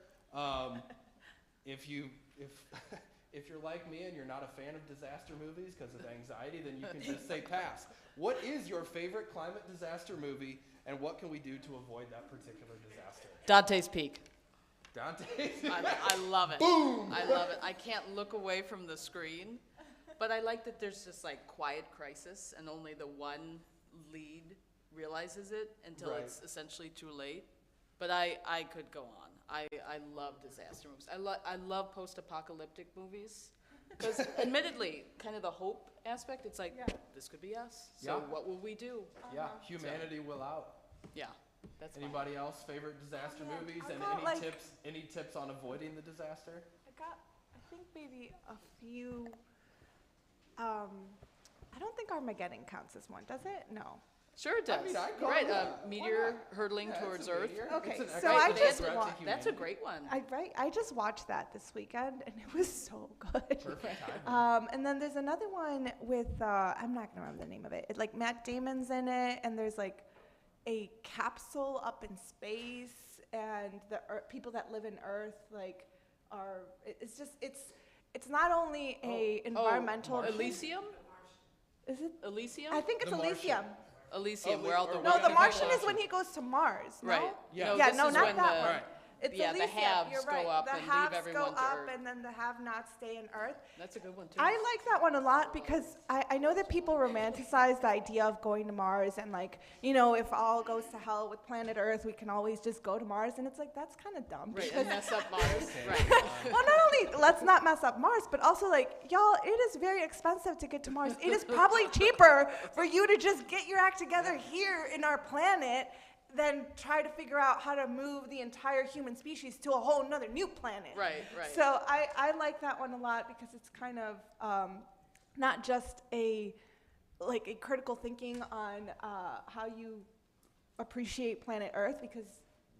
If you're like me and you're not a fan of disaster movies because of anxiety, then you can just say pass. What is your favorite climate disaster movie, and what can we do to avoid that particular disaster?
Dante's Peak.
Dante's
I love it.
Boom!
I love it. I can't look away from the screen, but I like that there's this like quiet crisis and only the one lead realizes it until
Right.
it's essentially too late. But I could go on. I love disaster movies. I love post-apocalyptic movies because admittedly, kind of the hope aspect, it's like, this could be us. So
Yeah.
what will we do?
Yeah, humanity will out.
Yeah, that's fine.
Anybody else favorite disaster
Yeah,
movies,
I
and
got,
any tips on avoiding the disaster?
I think maybe a few, I don't think Armageddon counts as one, does it? No.
Sure it does.
I mean, I'd go
right,
with
a
that.
meteor
Why not?
hurling
Yeah,
towards
it's a
Earth.
meteor.
Okay,
It's an
so I
existential
just
threat to
wa-
That's a
humanity.
great one.
I just watched that this weekend, and it was so good.
Perfect timing.
And then there's another one with, I'm not gonna remember the name of it. Like Matt Damon's in it, and there's like a capsule up in space, and the people that live in Earth like are. It's not only a environmental.
Elysium?
Is it?
Elysium?
I think it's
The Martian.
Elysium.
Elysium,
Oh,
where all
or
the
we
No,
gotta
the
be
Martian is
watching.
when he goes to Mars. No?
Right.
Yeah.
Yeah,
this
no,
is
not
when
that
the,
one.
Right.
It's
Yeah, the
Elysium.
haves
You're
go
right.
up
the
and leave
haves
everyone
go
to
up,
Earth.
and then the have-nots stay in Earth.
That's a good one too.
I like that one a lot because I know that people romanticize the idea of going to Mars and like, if all goes to hell with planet Earth, we can always just go to Mars. And it's like, that's kind of dumb.
Right,
because-
and mess up Mars.
Okay,
Right.
well, not only let's not mess up Mars, but also like, y'all, it is very expensive to get to Mars. It is probably cheaper for you to just get your act together here in our planet than try to figure out how to move the entire human species to a whole nother new planet.
Right, right.
So I like that one a lot because it's kind of not just a critical thinking on how you appreciate planet Earth, because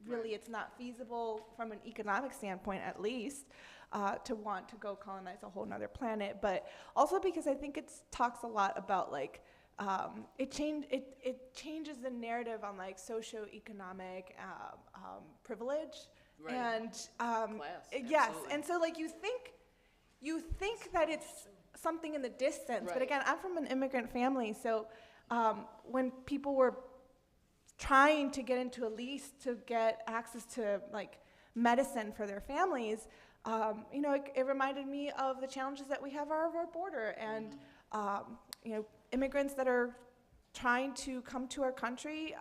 really it's not feasible from an economic standpoint at least to want to go colonize a whole nother planet, but also because I think it talks a lot about like it changes the narrative on like socioeconomic privilege
Right.
and
Class,
yes,
absolutely.
and so like you think that it's something in the distance, but
Right.
again, I'm from an immigrant family, so when people were trying to get into a lease to get access to like medicine for their families, it reminded me of the challenges that we have at our border, and immigrants that are trying to come to our country,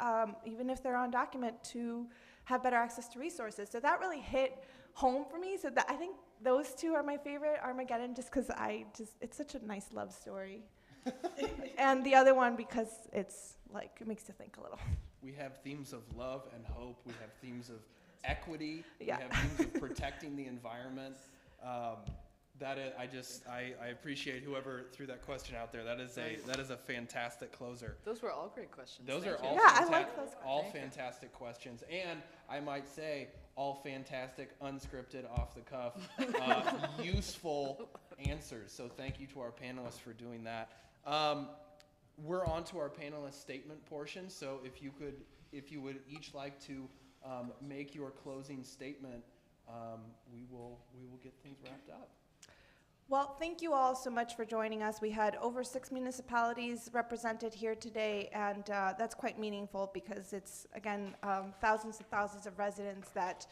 even if they're undocumented, to have better access to resources. So that really hit home for me. So I think those two are my favorite. Armageddon, just because it's such a nice love story, and the other one because it's like it makes you think a little.
We have themes of love and hope. We have themes of equity.
Yeah.
We have themes of protecting the environment. I appreciate whoever threw that question out there. That is a fantastic closer.
Those were all great questions.
Those
Thank
are
you.
all
Yeah, I like those
all
Thank you.
fantastic questions, and I might say all fantastic, unscripted, off the cuff, useful answers. So thank you to our panelists for doing that. We're on to our panelist statement portion. So if you would each like to make your closing statement, we will get things wrapped up.
Well, thank you all so much for joining us. We had over 6 municipalities represented here today, and that's quite meaningful because it's, again, thousands and thousands of residents that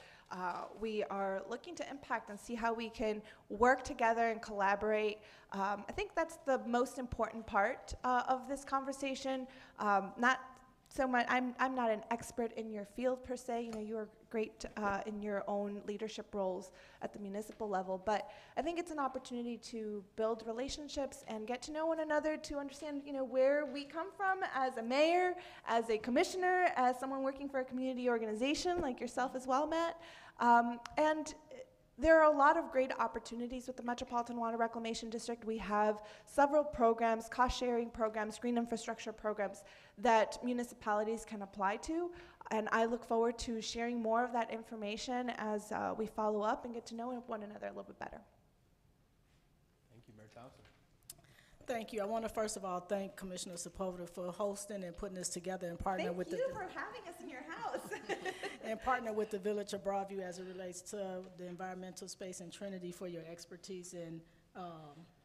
we are looking to impact and see how we can work together and collaborate. I think that's the most important part of this conversation. Not so much, I'm not an expert in your field per se. You are great in your own leadership roles at the municipal level, but I think it's an opportunity to build relationships and get to know one another, to understand, where we come from as a mayor, as a commissioner, as someone working for a community organization like yourself as well, Matt. And there are a lot of great opportunities with the Metropolitan Water Reclamation District. We have several programs, cost-sharing programs, green infrastructure programs that municipalities can apply to, and I look forward to sharing more of that information as we follow up and get to know one another a little bit better.
Thank you, Mayor Thompson.
Thank you. I want to first of all thank Commissioner Sepulveda for hosting and putting this together and partnering with
Thank you for having us in your house.
and partner with the Village of Broadview as it relates to the environmental space and Trinity for your expertise and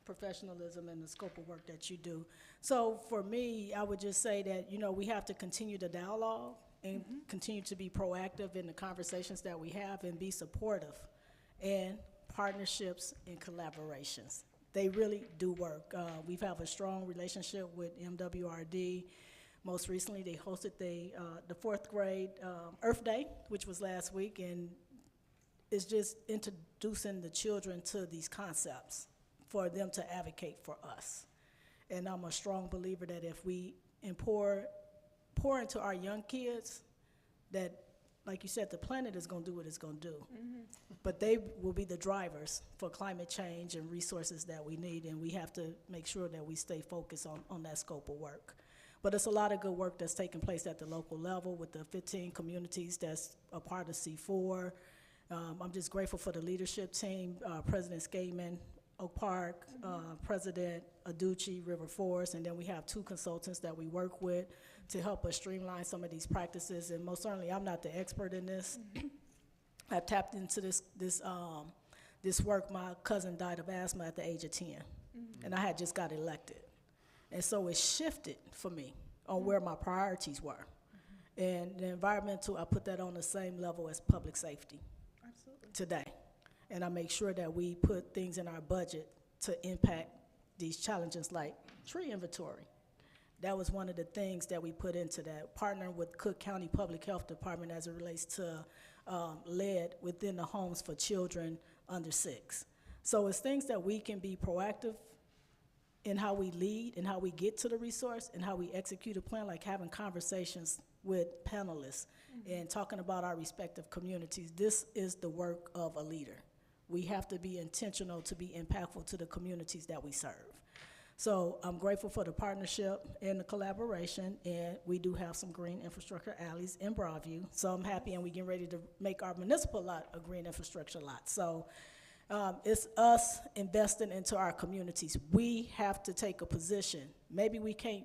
professionalism and the scope of work that you do. So for me, I would just say that, you know, we have to continue the dialogue and continue to be proactive in the conversations that we have and be supportive and partnerships and collaborations. They really do work. We have a strong relationship with MWRD. Most recently, they hosted the fourth grade Earth Day, which was last week, and it's just introducing the children to these concepts for them to advocate for us. And I'm a strong believer that if we pour into our young kids, that, like you said, the planet is going to do what it's going to do. But they will be the drivers for climate change and resources that we need, and we have to make sure that we stay focused on that scope of work. But it's a lot of good work that's taking place at the local level with the 15 communities that's a part of C4. I'm just grateful for the leadership team, President Skateman, Oak Park, President Aducci, River Forest, and then we have 2 consultants that we work with to help us streamline some of these practices. And most certainly, I'm not the expert in this. I tapped into this work. My cousin died of asthma at the age of 10, and I had just got elected. And so it shifted for me on where my priorities were. And the environmental, I put that on the same level as public safety today. And I make sure that we put things in our budget to impact these challenges like tree inventory. That was one of the things that we put into that, partnering with Cook County Public Health Department as it relates to lead within the homes for children under 6. So it's things that we can be proactive in how we lead and how we get to the resource and how we execute a plan, like having conversations with panelists and talking about our respective communities. This is the work of a leader. We have to be intentional to be impactful to the communities that we serve. So I'm grateful for the partnership and the collaboration, and we do have some green infrastructure alleys in Broadview. So I'm happy, and we're getting ready to make our municipal lot a green infrastructure lot. So it's us investing into our communities. We have to take a position. Maybe we can't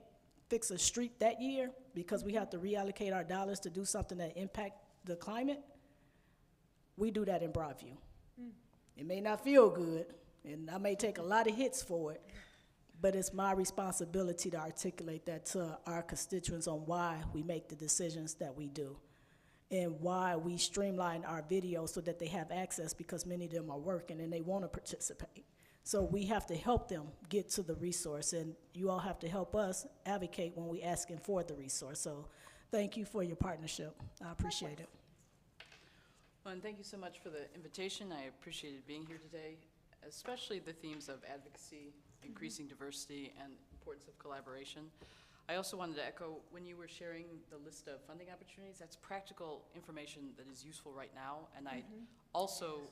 fix a street that year because we have to reallocate our dollars to do something that impact the climate. We do that in Broadview. It may not feel good, and I may take a lot of hits for it, but it's my responsibility to articulate that to our constituents on why we make the decisions that we do and why we streamline our videos so that they have access, because many of them are working and they want to participate. So we have to help them get to the resource, and you all have to help us advocate when we're asking for the resource. So thank you for your partnership. I appreciate it.
Well, and thank you so much for the invitation. I appreciated being here today, especially the themes of advocacy, increasing diversity, and importance of collaboration. I also wanted to echo, when you were sharing the list of funding opportunities, that's practical information that is useful right now. And I'd also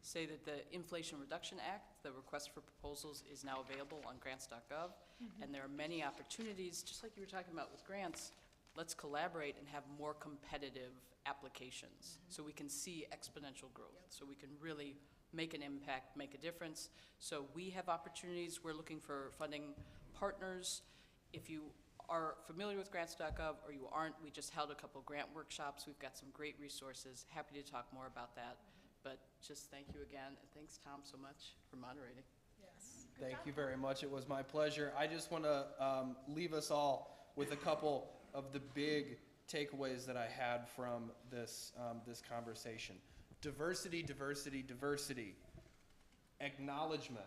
say that the Inflation Reduction Act, the request for proposals, is now available on grants.gov. And there are many opportunities, just like you were talking about with grants. Let's collaborate and have more competitive applications so we can see exponential growth, so we can really make an impact, make a difference. So we have opportunities. We're looking for funding partners. If you are familiar with grants.gov or you aren't, we just held a couple grant workshops. We've got some great resources. Happy to talk more about that. But just thank you again, and thanks, Tom, so much for moderating.
Yes.
Thank you very much. It was my pleasure. I just want to leave us all with a couple of the big takeaways that I had from this conversation. Diversity, diversity, diversity. Acknowledgement.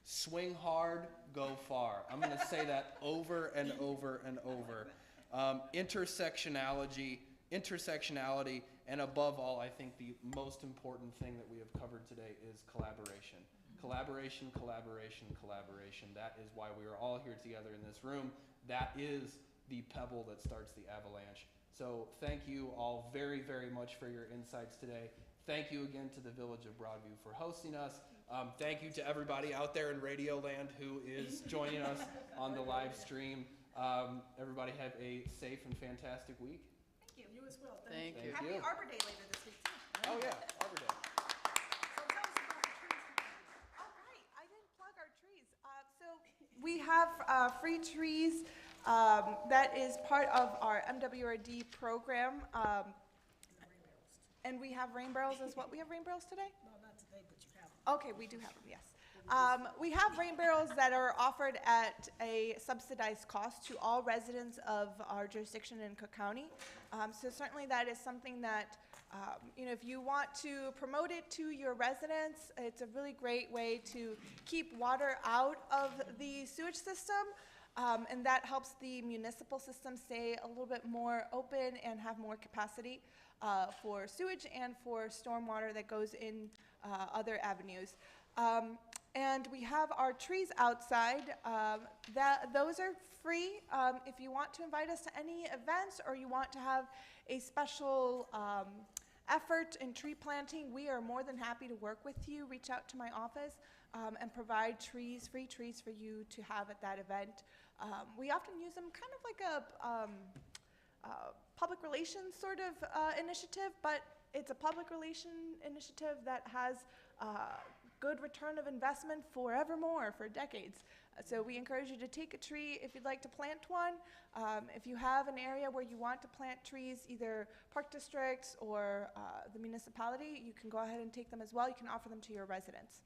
Swing hard, go far. I'm going to say that over and over and over. Intersectionality, and above all, I think the most important thing that we have covered today is collaboration. Collaboration, collaboration, collaboration. That is why we are all here together in this room. That is the pebble that starts the avalanche. So thank you all very, very much for your insights today. Thank you again to the Village of Broadview for hosting us. Thank you to everybody out there in Radio Land who is joining us on the live stream. Everybody have a safe and fantastic week.
Thank you.
You as well.
Thank you.
Happy Arbor Day later this week, too.
Oh yeah, Arbor Day.
So tell us about the trees. All right, I didn't plug our trees. So free trees. That is part of our MWRD program. And we have rain barrels as well. We have rain barrels today?
No, not today, but you have them.
Okay, we do have them, yes. We have rain barrels that are offered at a subsidized cost to all residents of our jurisdiction in Cook County. So certainly that is something that, if you want to promote it to your residents, it's a really great way to keep water out of the sewage system. And that helps the municipal system stay a little bit more open and have more capacity for sewage and for stormwater that goes in other avenues. And we have our trees outside. Those are free. If you want to invite us to any events or you want to have a special effort in tree planting, we are more than happy to work with you. Reach out to my office and provide trees, free trees for you to have at that event. We often use them kind of like a public relations sort of initiative, but it's a public relation initiative that has good return of investment forevermore, for decades. So we encourage you to take a tree if you'd like to plant one. If you have an area where you want to plant trees, either park districts or the municipality, you can go ahead and take them as well. You can offer them to your residents.